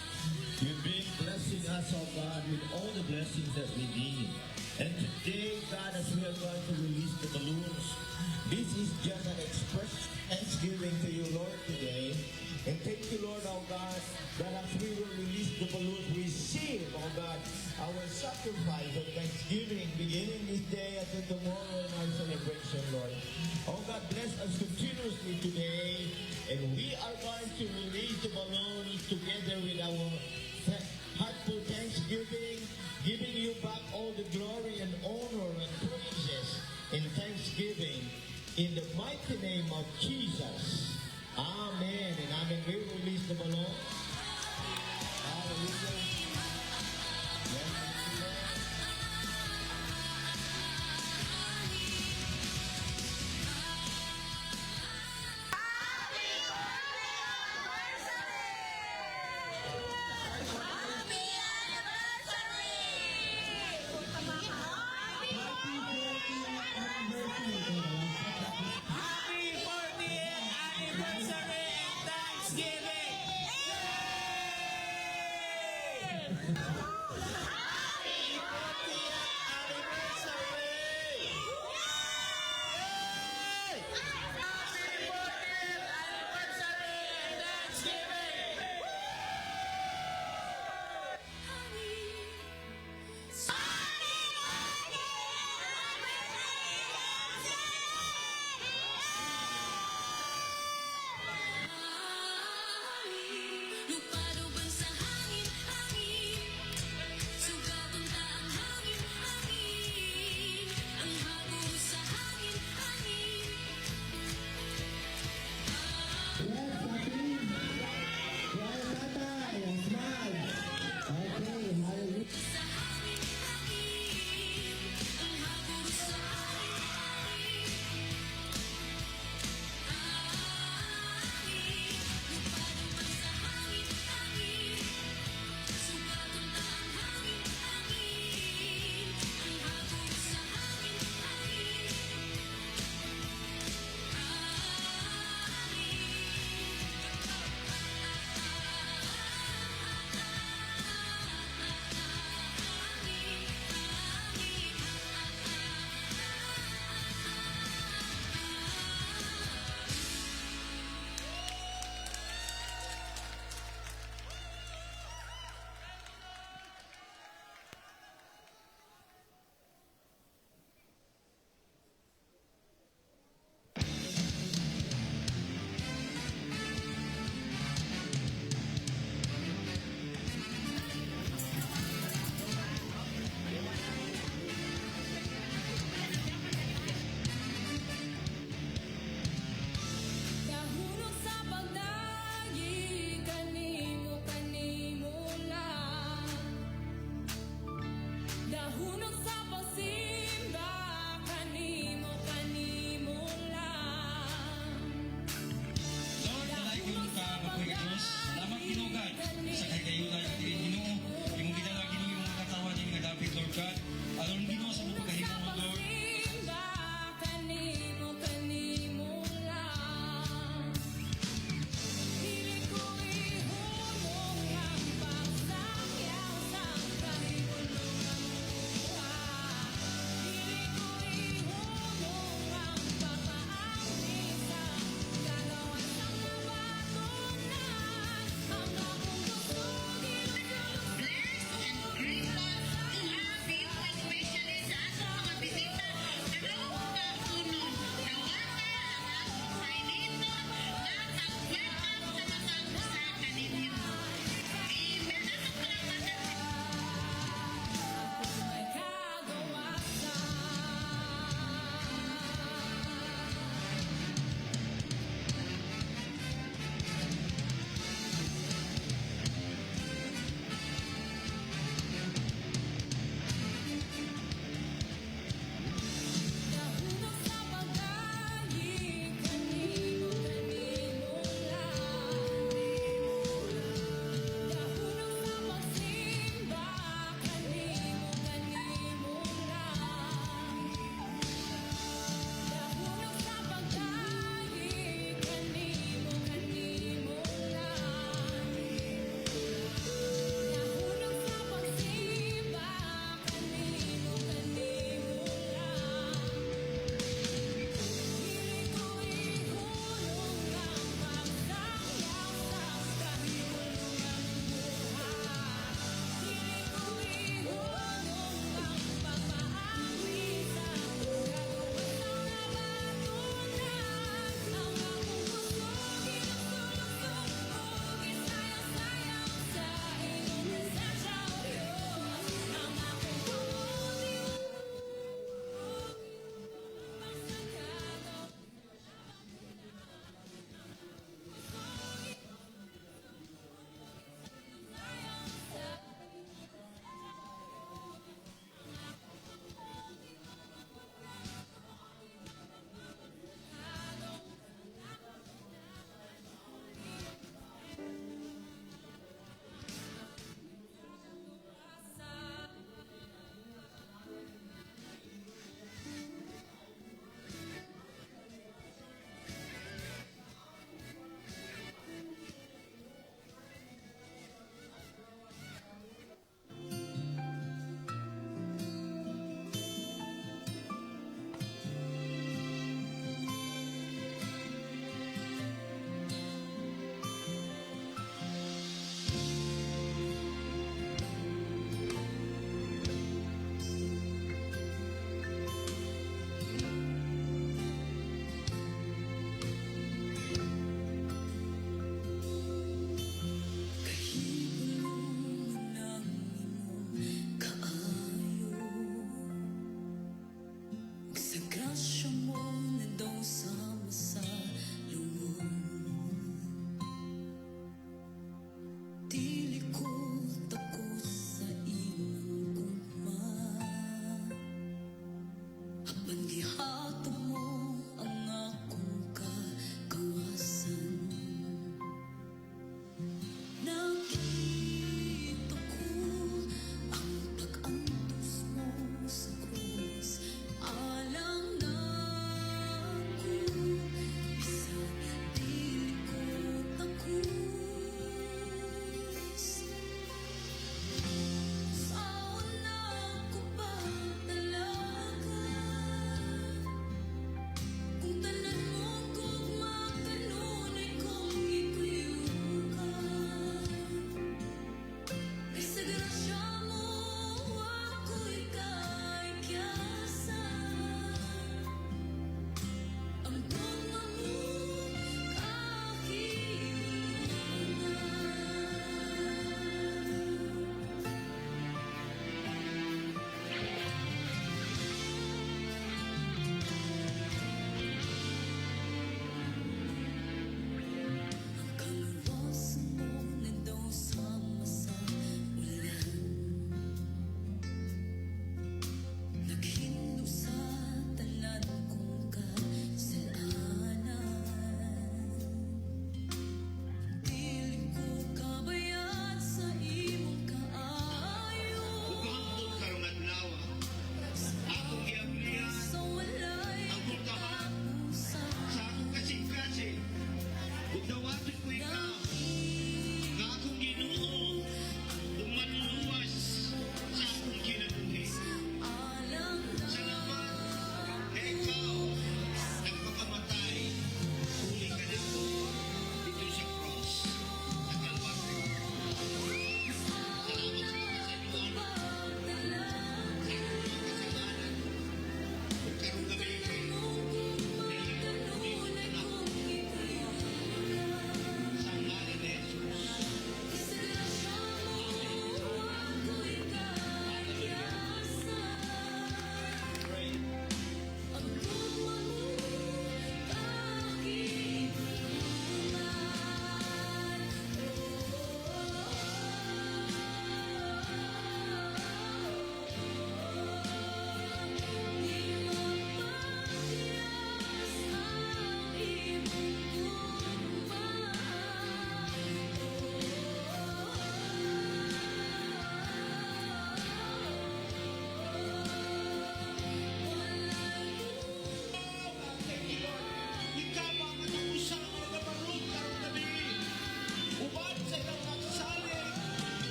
you've been blessing us, oh God, with all the blessings that we need. And today, God, as we are going to release the balloons, this is just an express thanksgiving to you, Lord, today. And thank you, Lord, oh God, that as we will release the balloons, we seal, oh God, our sacrifice of thanksgiving beginning this day and then tomorrow in our celebration, Lord. Oh God, bless us continuously today, and we are going to release the balloons together with our heartful thanksgiving, giving you back all the glory and honor and praises in thanksgiving in the mighty name of Jesus. Amen. And amen. We release the balloon. Hallelujah.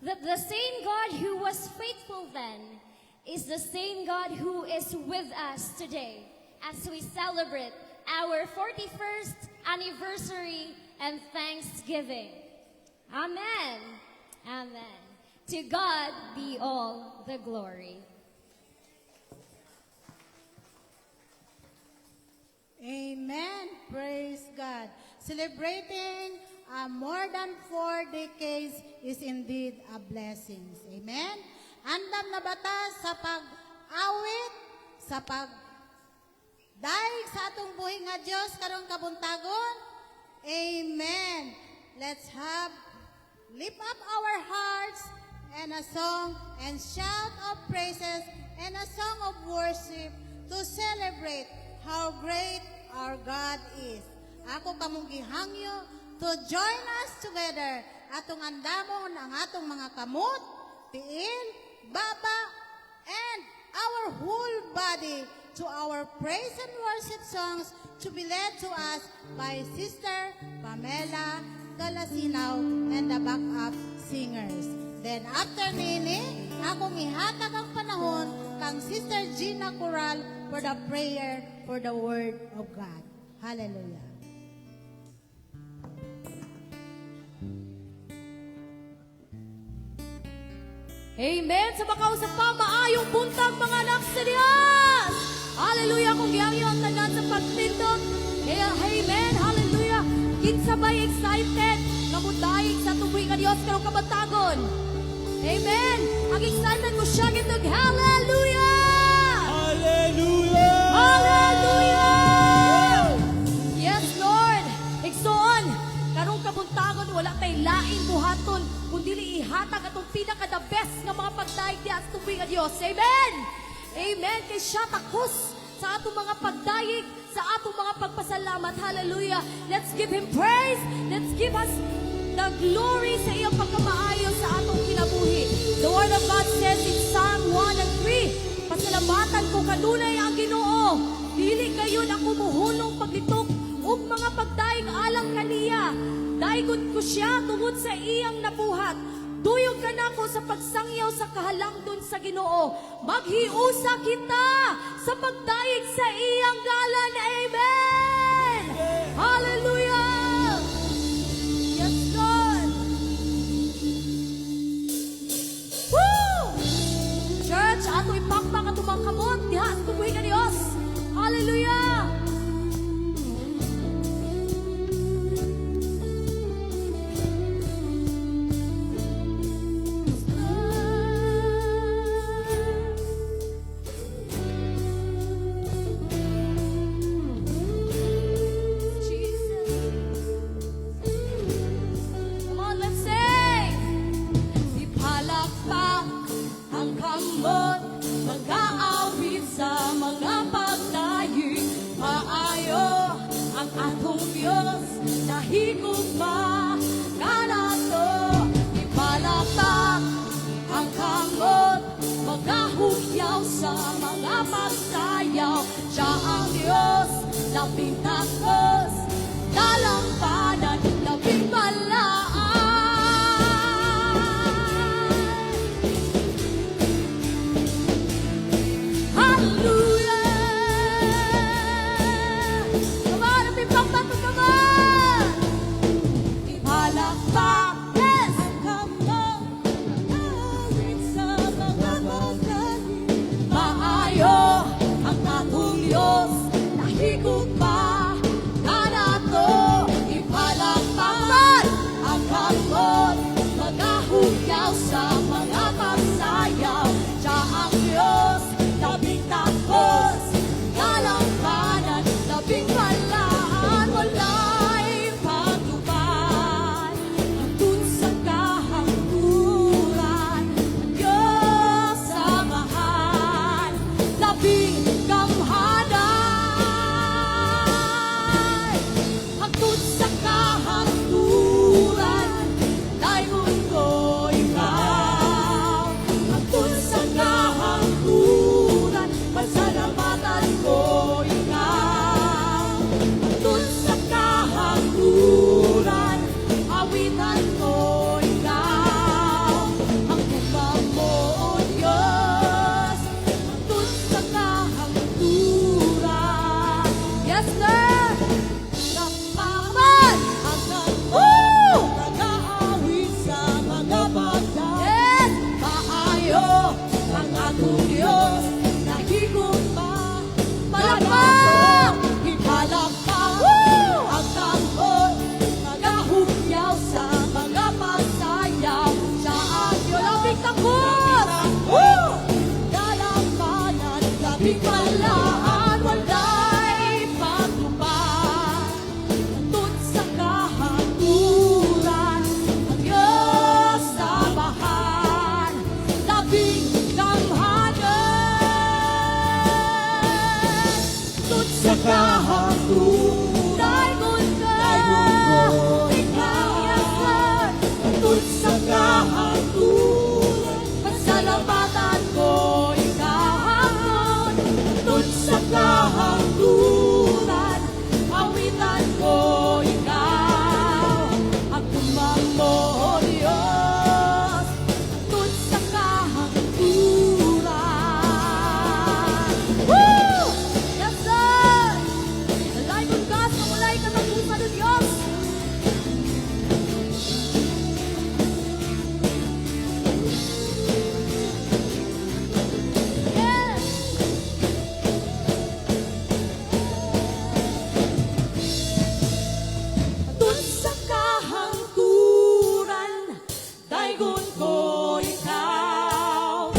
that the same God who was faithful then is the same God who is with us today as we celebrate our 41st anniversary and Thanksgiving. Amen. Amen. To God be all the glory. Amen. Praise God. Celebrating more than 4 decades is indeed a blessing. Amen. Andam na bata sa pag-awit, sa pag-daig sa atong buhay nga Diyos karong kabuntagon? Amen. Let's lift up our hearts and a song and shout of praises and a song of worship to celebrate how great our God is. Ako kamong gihangyo to join us together atong andamon ang atong mga kamot, tiil, baba, and our whole body to our praise and worship songs to be led to us by Sister Pamela Galasinaw and the backup singers. Then after nini, akong ihatag ang panahon kang Sister Gina Coral for the prayer for the Word of God. Hallelujah. Amen. Sa makausap pa, maayong buntag mga anak sa Diyos. Hallelujah. Kung giyangyo ang tanan sa pagtindog. Amen. Hallelujah. Kinsabay excited. Kamudayig sa tuwing nga Diyos karong kabantagon. Amen. Ang excited mo siya gitog. Hallelujah. Hallelujah! Hallelujah! Yes, Lord. Igsoon, karong kabuntagon, wala tay lain buhaton, kundi ihatag atong pinaka-the best nga mga pagdaig di at tuwing nga Diyos. Amen! Amen! Kay siya takos sa atong mga pagdaig, sa atong mga pagpasalamat. Hallelujah! Let's give Him praise! Let's give us the glory sa iyong pagkamaayo sa atong kinabuhi. The Word of God says in Psalm 1 and 3, pasalamatan ko kanunay ang Ginoo. Dili kayon ako muhulong paglitok ug mga pagdaig alang kaniya. Daigon ko siya tungod sa iyang nabuhat. Duyog ka nako sa pagsangyaw sa kahalangdon sa Ginoo. Maghiusa kita sa pagdaig sa iyang ngalan. Amen. Hallelujah. Yes, Lord. Woo! Church, ato ipakpak at umangkamot. Diha, at tubuhin ka Diyos. Hallelujah! Come on, let's sing! Ipalakpak ang kamot, mag-aawit sa mga pagdaig. Maayo ang atong Diyos, nahigugma ka nato. Ipalakpak ang kamot, mag-ahugyaw sa mga pagsayaw. Siya ang Diyos, labing takos, dalampanan, labing balaan. Hallelujah! Come on, ipipakpak mo, come on! Ipalakpak, yes! Ang kamot, mag-awit sa mga pagdaig. Maayo ang atong Diyos, nahigugma ka nato. Ipalakpak ang kamot, mag-ahugyaw sa mga pagsayaw. Siya ang Diyos, labing takos, dalampanan, labing balaan. Wala'y pagtubad hangtod sa kahangturan. Ang Diyos samahan, labing kamhanan. Yes, Lord! Nagpaman ang nag-aawit sa mga bata. Yes! Maayo ang atong Diyos, nahigong pa. Palakpak! Ipalakpak ang tanghon, nagahugyaw sa mga pasayaw. Sa atyo labing takot! Dalampanan, labing palaan, walay pagtupad. Tut sa kahaturan, ang Diyos sa bahan, labing damhanan. Tut sa kahaturan, daygon ka, ikaw yasan. Tut sa kahaturan, pasalamatan ko ikaw. Tut sa kahaturan, awitan ko ikaw. Ang tumamo, O Diyos, tut sa kahaturan. Woo! Yes, Lord! Nalay kong gas, mamulay ka ng pusa ng Diyos. Yes! Tut sa kahangturan, daygon ko ikaw.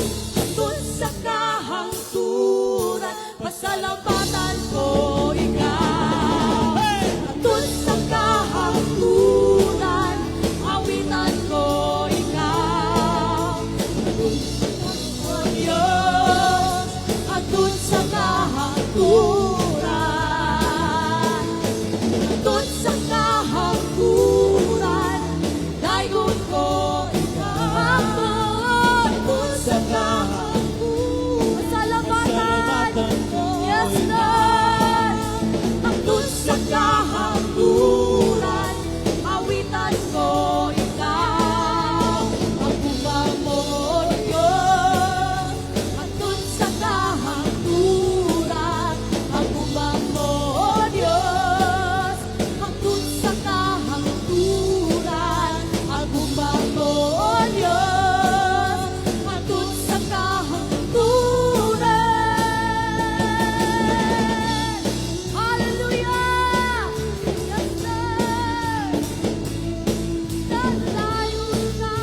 Tut sa kahangturan, pasalamatan ko ikaw. Tut sa kahangturan, awitan ko ikaw. O Diyos, atut sa kahangturan. Tut sa kahangturan, daygon ko ikaw. Tut sa kahangturan, pasalamatan ko. Yes, Lord! Ang tut sa kahangturan, awitan ko ikaw. Ang bumamo, O Diyos, ang tut sa kahangturan, ang bumamo, O Diyos, ang tut sa kahangturan, ang bumamo, O Diyos, ang tut sa kahangturan. Hallelujah! Yes, Lord! Dalayon ka.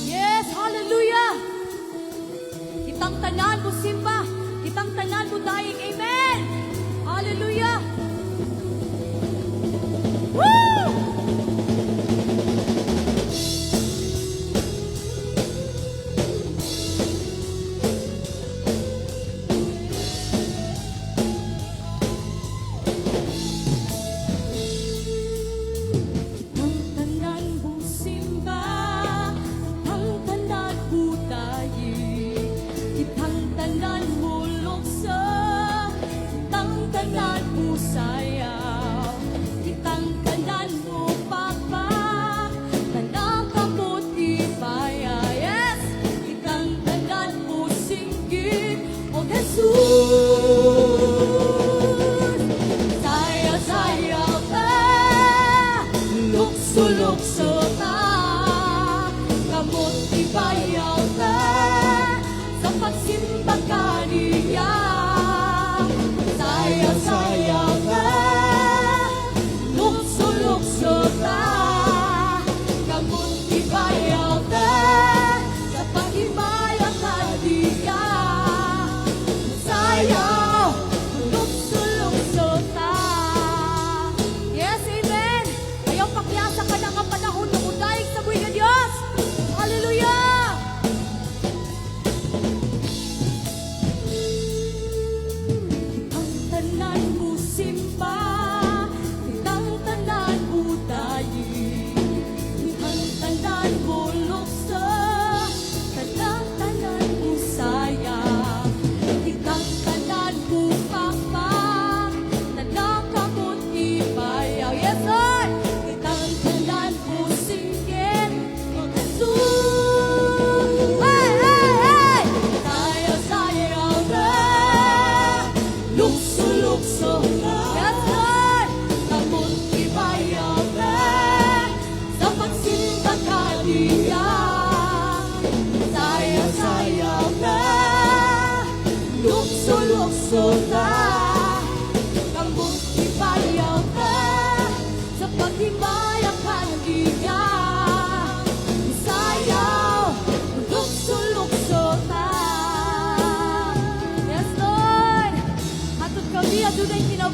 Yes, hallelujah! Kitang tanan mo simba, kitang tanan mo daing, amen! Hallelujah! Woo! Ang tanan mo simba, ang tanan mo daing, kitang tanan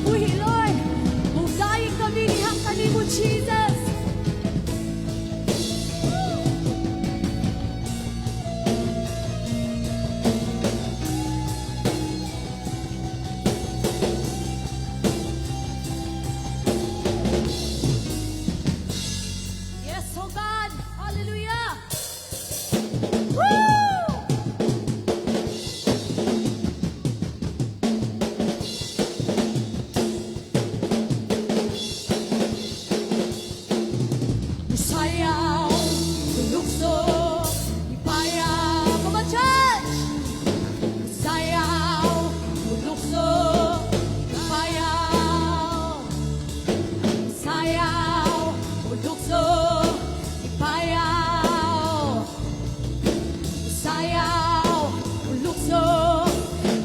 mabuhi, Lord. Budayin kami nihang kanimo, Jesus. Yes, oh God. Hallelujah. Woo! Sayaw, lukso, ipayaw. Come on, church! Sayaw, lukso, ipayaw. Sayaw, lukso, ipayaw. Sayaw, lukso,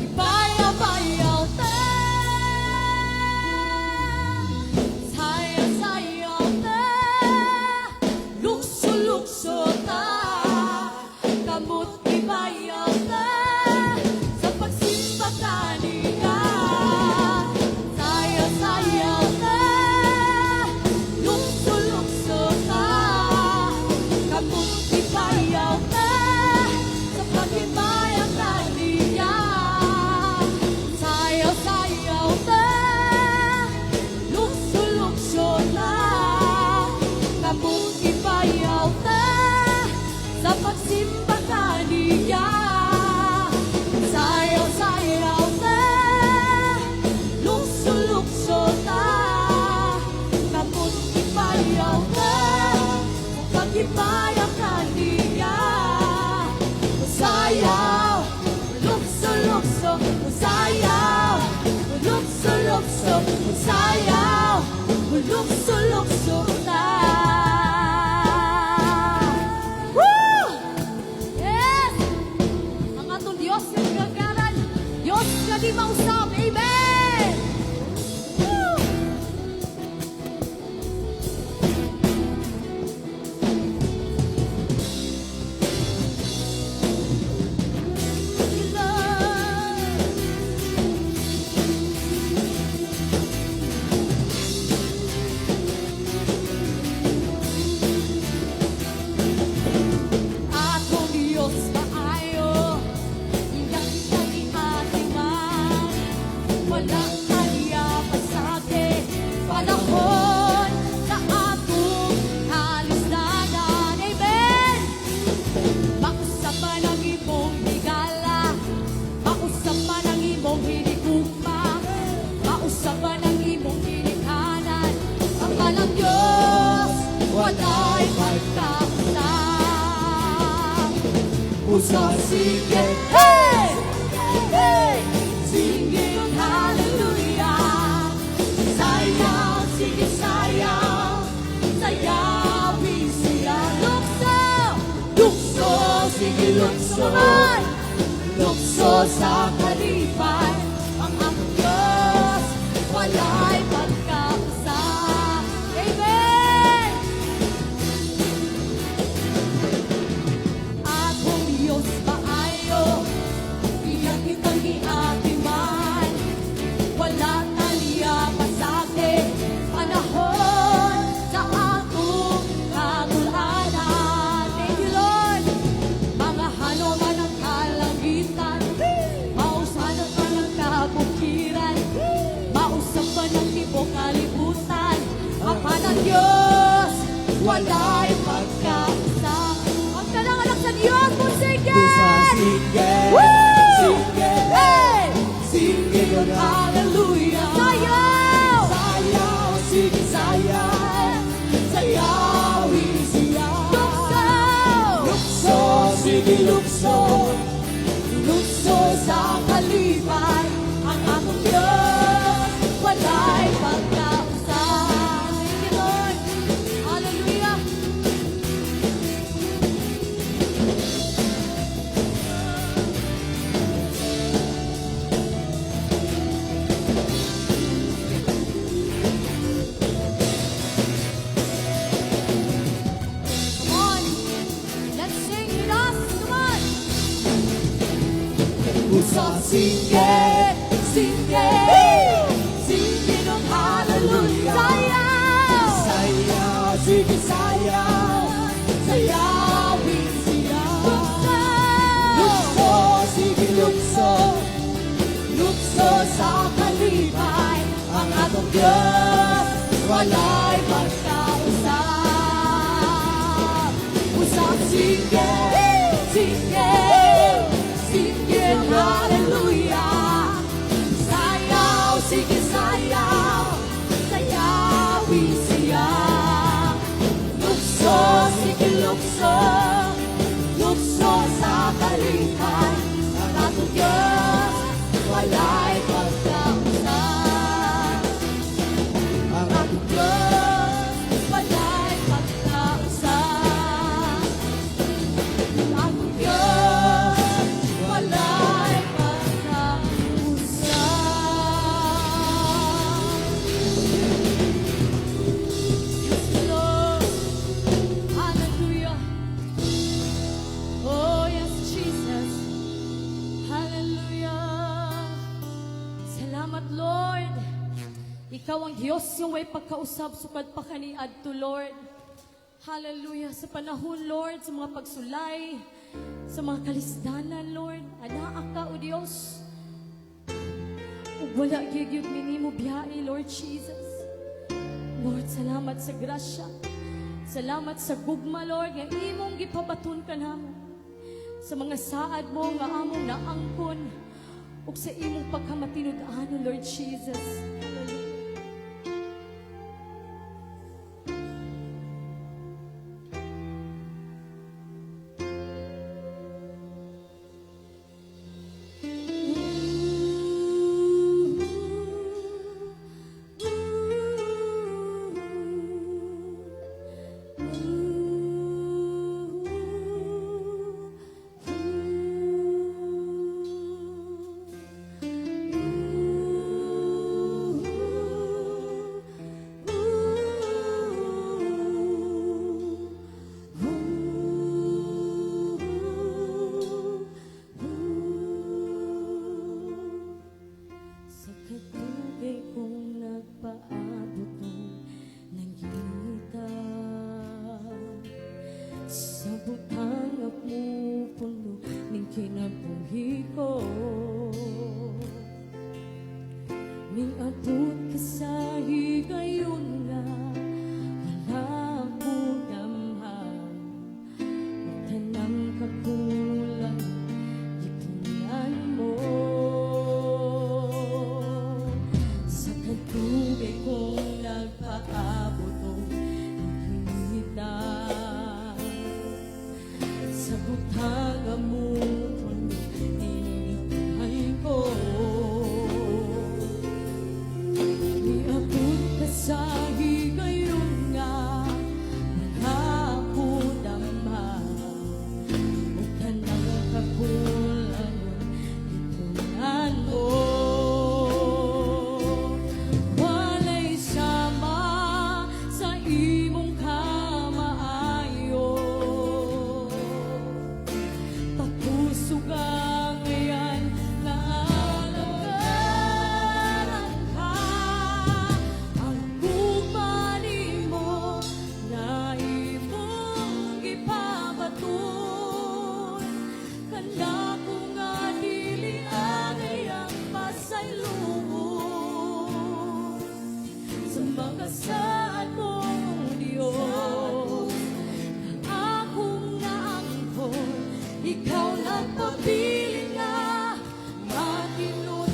ipayaw, payaw ta. Sayaw, sayaw ta. Lukso, lukso ta. Kamot ipayaw ta. Sa pagsimba kanina. Sayaw, sayaw ta. Lukso, lukso ta. Kamot ipayaw ta. Sa paghimayang kanina. Sayaw, sayaw ta. Lukso, lukso ta. Kamot ipayaw ta. Sa pagsimba kanina. Sayaw, sayaw ta. Lukso, lukso ta. Kamot ipayaw ta. Sa paghimayang kanina. Sayaw, lukso, lukso, sayaw, lukso, lukso, sayaw, lukso, lukso ta. Woo! Yes! Ang atong Diyos yung gagaran, Diyos nga di mausap, amen! Woo! Akong Diyos maayo, iyak ka ni Ate Ma'am. Wala kaniya pasake, panahon sa atong halisdanan. Amen! Mausapan ang imong higala, mausapan ang imong hinikugma, mausapan ang imong hinikhanan. Ang malang Diyos, wala'y pagkakasang. Puso, sige, hey! Hey! Sige, hallelujah! Sayaw, sige, sayaw! Sayawin siya. Lukso! Lukso, sige, lukso! Lukso sa kalipay. Ang aming Diyos, wala'y pagkakasang. Amen! Akong Diyos maayo, iyak kitang giatiman. Wala taliya pasake, panahon sa atong kagulanan. Thank you, Lord. Mga hanuman ng kalangitan, mausanan pa ng kabukiran, mausapan ng tibok kalibutan. Ang ng Diyos, wala'y pagkakasang. Ang anak sa Diyos, musigin! Woo! Hey! Singin, hallelujah! Sayaw! Sayaw, sige, sayaw! Sayawin siya! Lukso! Lukso, sige, lukso! Lukso sa kalipay. Ang among Diyos, wala'y pagkakasang. Thank you, Lord! Hallelujah! Come on! Let's sing with us! Come on! Puso, sige, sige, sige, Diyos, walay magkausap. Usap, singgil, singgil, singgil, hallelujah. Sayaw, sige sayaw, sayawi siya. Lukso, sige lukso, lukso sa balikan. Ang ating Diyos, walay magkausap. Ang ating Diyos, walay magkausap. Ang ating Diyos, walay magkausap. Yes, Lord. Hallelujah. Oh, yes, Jesus. Hallelujah. Salamat, Lord. Ikaw ang Diyos yung may pagkausap sukad pa kaniad to, Lord. Hallelujah. Sa panahon, Lord, sa mga pagsulay, sa mga kalisdanan, Lord, anaak ka, O Diyos. Ug wala gyud minimo biyahe, Lord Jesus. Lord, salamat sa grasya. Salamat sa gugma, Lord, nga imong gipabaton ka namo. Sa mga saad mo nga among naangkon ug sa imong pagkamatinud-ano, Lord Jesus. Hallelujah. Sa katugay kong nagpaabot ng nangita, sa butang at mo puno ng kinabuhi ko, ning atut ka sa higayon nga wala ko damhan, tanang kakulang ipunan mo. Sa katugay kong nagpaabot ng hinita, sa butang mo puno inihay ko, niabot ka sa higayon nga wala ko damhan, ug tanang kakulang ipunan mo. Walay sama sa imong kamaayo, pakusog ang ngayon na alagaran ka. Ang gugma nimo na imong ipabaton, kana ko nga dili agayang pasayloon. Sa mga saad mong Diyos, ang akong naangkon, ikaw lang pabili nga matinud-ano.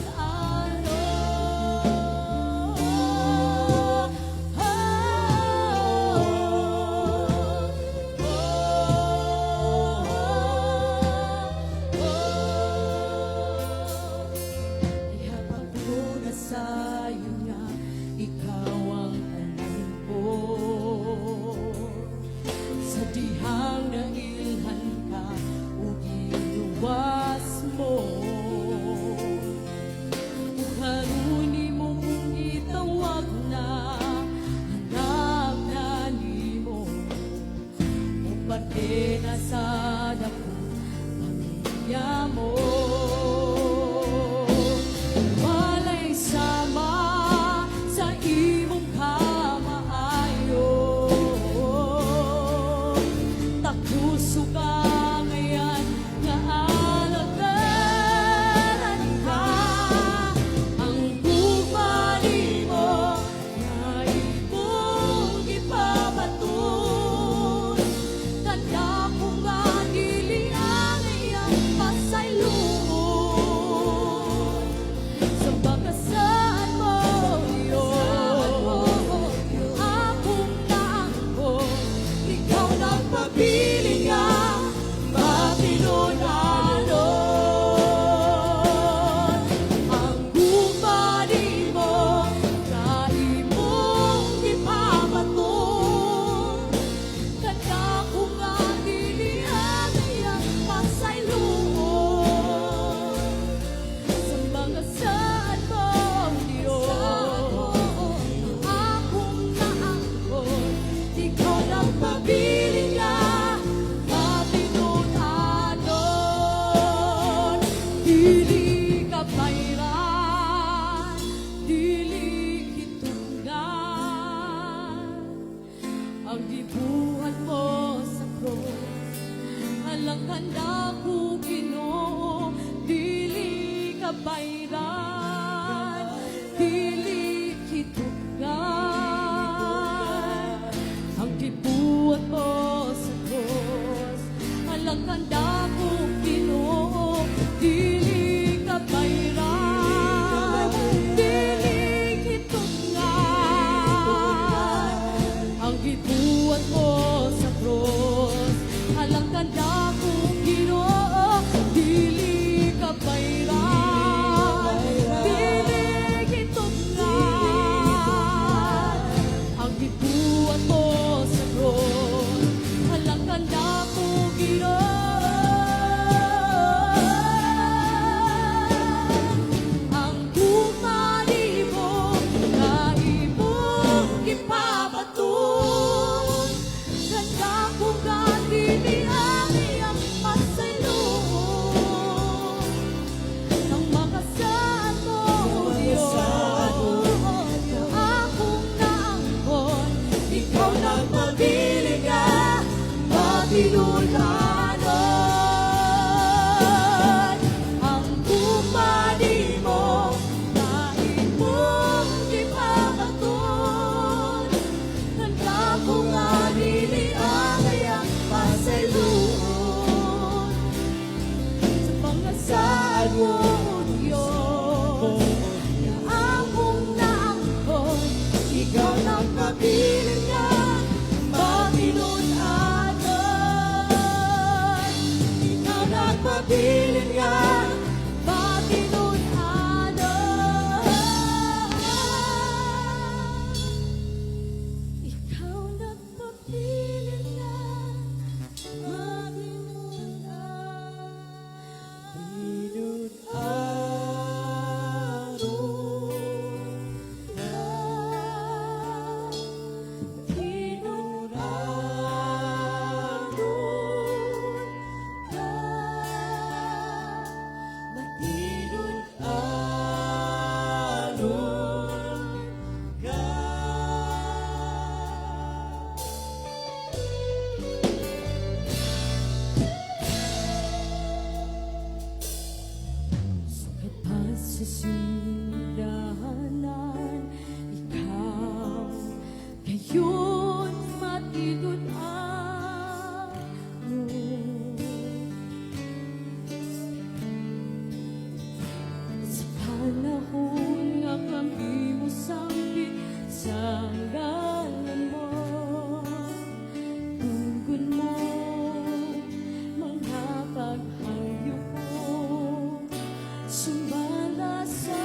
Ihapag ko na sa'yo nga ikaw ang alam ko. Sa dihang nailhan ka o giluwas Dili kapayran, dili hitunggan, ang gibuhat mo sa cross, alang handa ko Ginoo. Dili kapayran, dili hitunggan, ang gibuhat mo sa cross, alang handa ko Ginoo. Dili kapayran, dili hitunggan, ang gibuhat mo sa cross, alang tanda ko Ginoo. Dili kapayran, dili hitunggan, ang gibuhat mo sa cross, alang tanda ko Ginoo. Ang kumali mo na imong gipabaton, ganda kong ganili ang iyang pasalubong. Nang makasaan mo, Diyos, akong naangkon, ikaw nagpabiling ka, matinulanon. Ang kumali mo na imong gipabaton, ganda kong ganili ang iyang pasalubong. Sa pangasaan mo, Diyos, na akong naangkon, ikaw nagpabiling ka, matinunanon. Ikaw nagpabiling ka, matinunanon. Ikaw nagpabiling ka, sa sindahanan, ikaw ngayon matinunanon. Sa panahon nga kami mo sambit sa ngalan mo, tungkol mo mga paghayop ko, sumala sa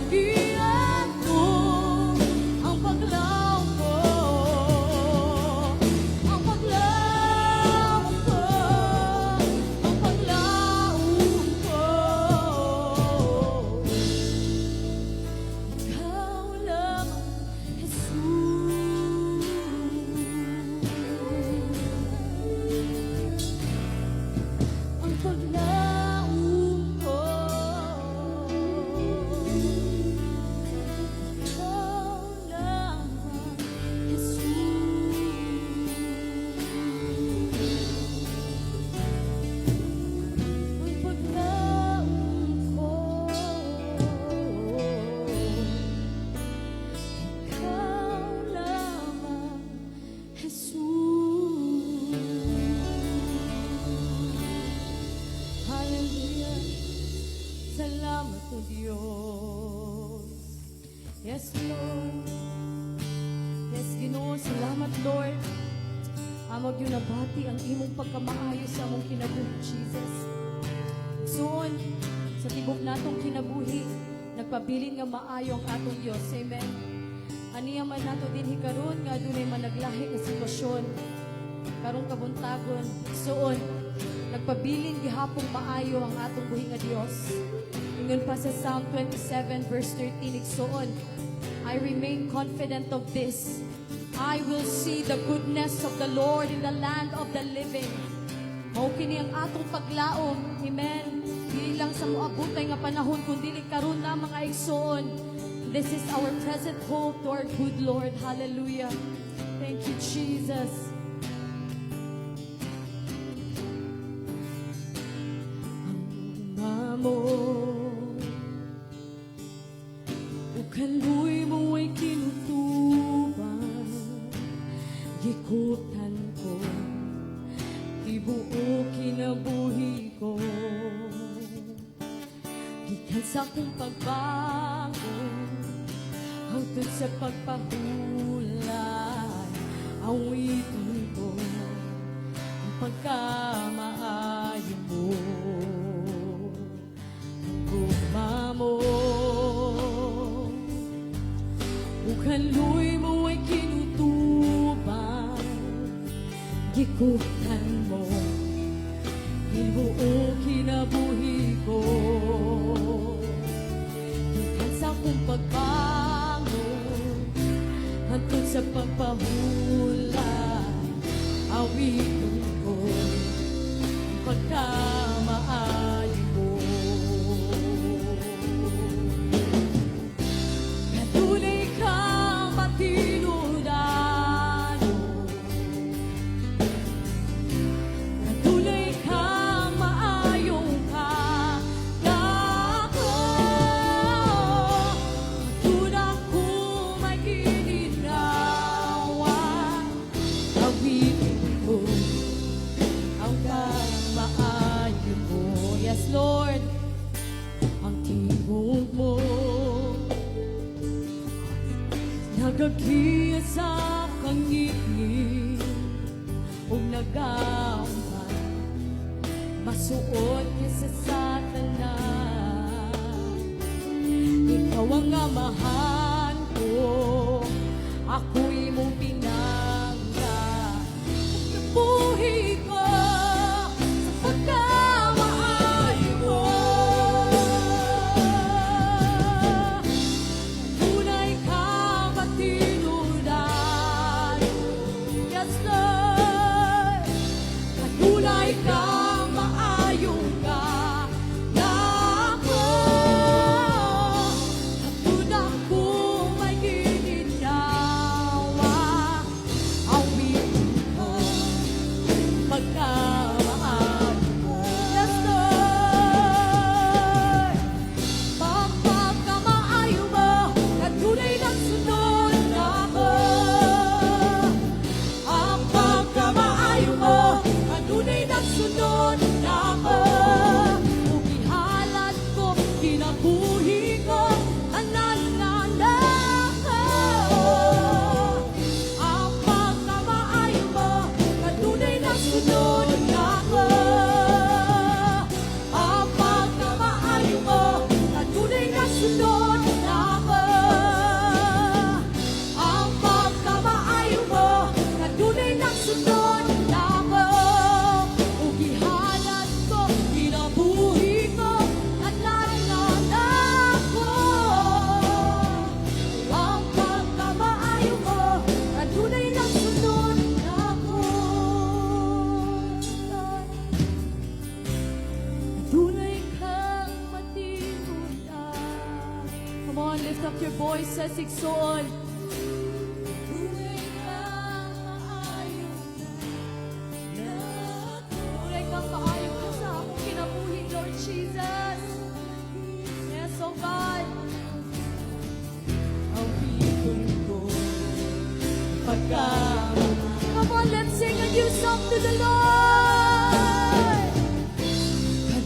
Kalugyan mo ang paglaw ko, ang paglaw ko, ang paglaw ko. Ikaw lamang, Jesus. Ang paglaw ko. Ikaw lamang, Jesus. Ang paglaw ko. Ikaw lamang, Jesus. Hallelujah. Salamat o Diyos. Yes, Lord. Yes, Ginoo. Salamat, Lord. Amag yun nabati ang imong pagkamaayo sa among kinabuhi, Jesus. Soon, sa tibok natong kinabuhi, nagpabilin nga maayo ang atong Diyos. Amen. Aniya man nato din hikaron nga dunay managlahi nga sitwasyon. Karong kabuntagon, soon, nagpabilin gihapong maayo ang atong buhi nga Dios. Ingon pa sa Psalm 27 verse 13 igsoon, I remain confident of this. I will see the goodness of the Lord in the land of the living. Mao kini ang atong paglaom. Amen. Dili lang sa moabutay nga panahon kundi karon na mga igsoon. This is our present hope to our good Lord. Hallelujah. Thank you, Jesus. Ang mo o kaluy mo ay kinutuban, gikutan ko, ibuo kinabuhi ko, gikan sa kong pagbago, hangtod sa pagpahulay, awitin ko ang pagkamaayo mo. Gugma mo, ukaluy mo ay kinutuban, gikutan mo, ibuo kinabuhi ko, gikan sa kong pagbango, hangtod sa pagpahula, awitin ko ang pagkamaayo mo. Tunay kang matinudano, tunay kang maayong kako, tunang ko may gininawa, awitin ko ang kamaayo mo. Yes, Lord, ang tibok mo nagagiya sa kangingin o nagaumpan, masuot niya sa satanan. Ikaw ang amahan ko, ako'y mong pinangga. Nabuhi ko sa pagkamaayo mo. Tunay kang matinudan. Yes, Lord. Tunay kang maayong kako. Tunang kong may gininawa, Come on, lift up your voices, igsoon. Tunay kang maayon ka sa akong kinabuhi, Lord Jesus. Yes, oh God. Come on, let's sing a new song to the Lord.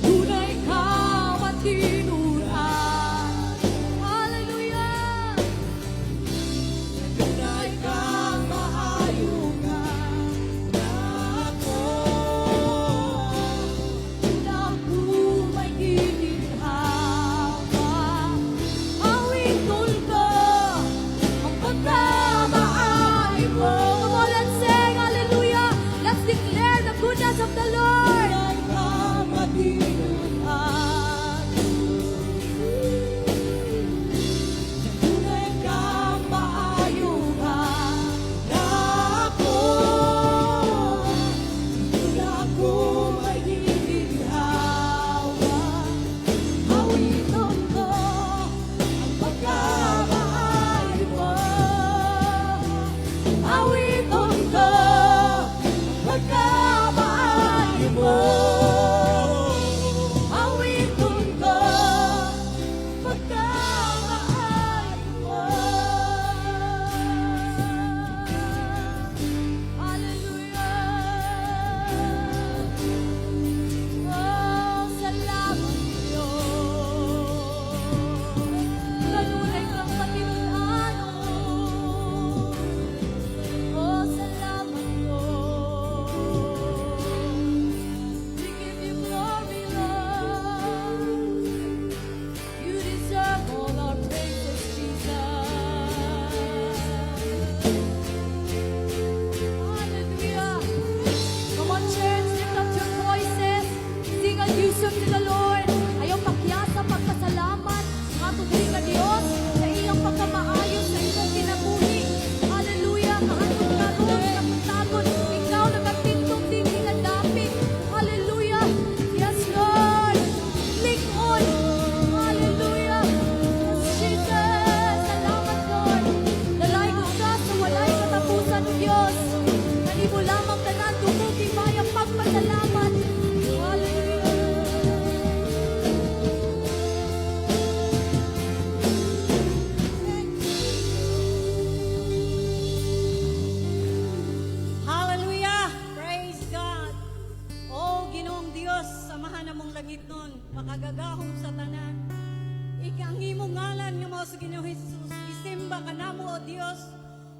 Kanunay ka matinuran. Hallelujah. Kanunay ka maayugan ako. Naku may ginhawa. Awit ko ang pagkamahal mo. Come on, let's sing, hallelujah. Let's declare the goodness of the Lord. Makagagahom sa tanan. Ang imong ngalan nga mao sa Ginoong Hesus, isimba kanamo o Dios,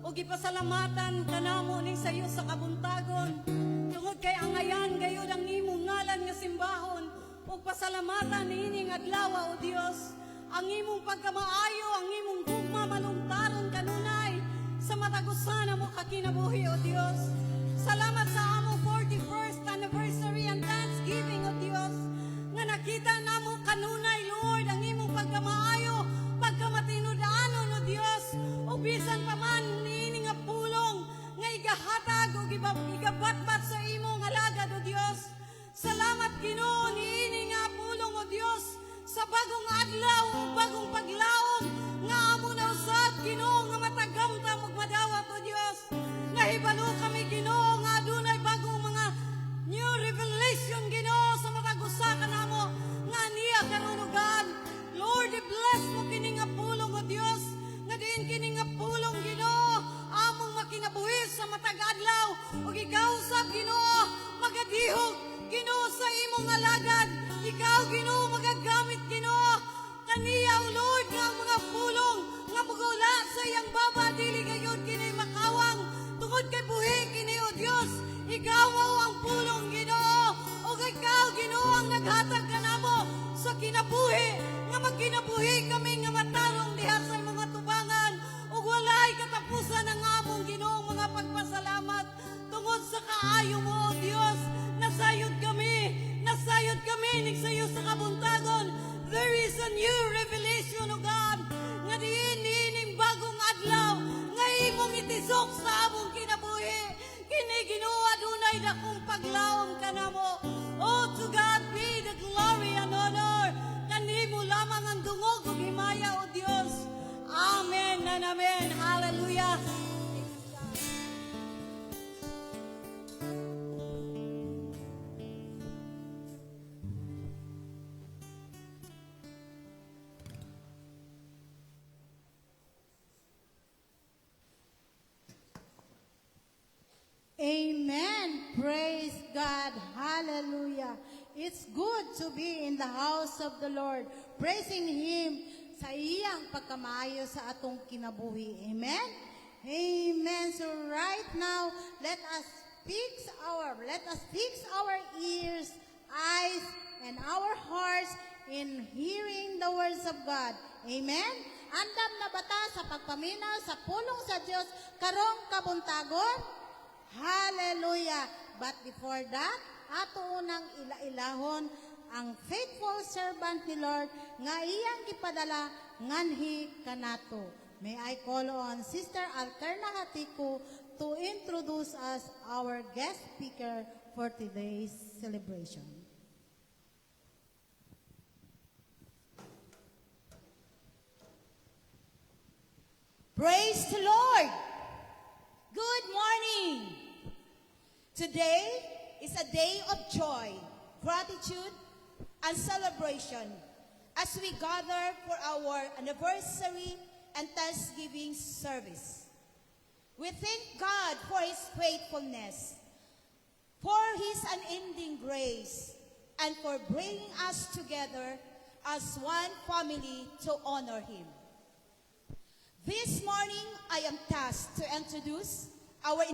o gipasalamatan kanamo ning sayo sa kabuntagon. Tungod kay angayan gayud ang imong ngalan nga simbahon, o pasalamatan niining adlaw o Dios. Ang imong pagkamaayo, ang imong gugma malungtaron kanunay sa matagusan mo kakinabuhi o Dios. Salamat sa among 41st anniversary and Thanksgiving o Dios. Nga nakita namo kanunay, Lord, ang imong pagkamaayo, pagkamatinudanon o Dios, o bisan pa man niini nga pulong nga igahatag o igabatbat sa imong alagad o Dios. Salamat Ginoo niini nga pulong o Dios sa bagong adlaw o bagong paglaom nga amo na usab Ginoo nga matagamta magmadawat o Dios. Nahibalo kami Ginoo nga adunay bagong mga new revelation Ginoo sa matagusa kanamo nga niya karunugan. Lord, i-bless mo kini nga pulong o Dios nga diin kini nga pulong Ginoo among makinabuhi sa matag adlaw ug ikaw sab Ginoo magadihog Ginoo sa imong alagad. Ikaw Ginoo magagamit Ginoo kaniya o Lord nga ang mga pulong nga mugula sa iyang baba dili gayud kini makawang tungod kay buhi kini o Dios. Ikaw mao ang pulong Ginoo ug ikaw Ginoo ang naghatag kanamo sa kinabuhi nga magkinabuhi kami nga matarong diha sa mga tubangan ug walay katapusan ang among Ginoo mga pagpasalamat tungod sa kaayo mo o Dios. Nasayod kami nigsayo sa kabuntagon. There is a new revelation o God nga diin bagong adlaw nga imong itisok sa among kinabuhi. Kini Ginoo adunay dakong paglaom kanamo. Oh, to God be the glory and honor. Kanimo It's good to be in the house of the Lord, praising Him sa iyang pagkamayo sa atong kinabuhi. Amen? Amen. So right now, let us fix our ears, eyes, and our hearts in hearing the words of God. Amen? Andam na bata sa pagpaminaw sa pulong sa Dios karong kabuntagon? Hallelujah! But before that, ato unang ila-ilahon ang faithful servant ni Lord nga iyang gipadala nganhi kanato. May I call on Sister Alterna Hatiku to introduce us our guest speaker for today's celebration. Praise the Lord! Good morning! Today is a day of joy, gratitude, and celebration as we gather for our anniversary and Thanksgiving service. We thank God for His faithfulness, for His unending grace, and for bringing us together as one family to honor Him. This morning, I am tasked to introduce our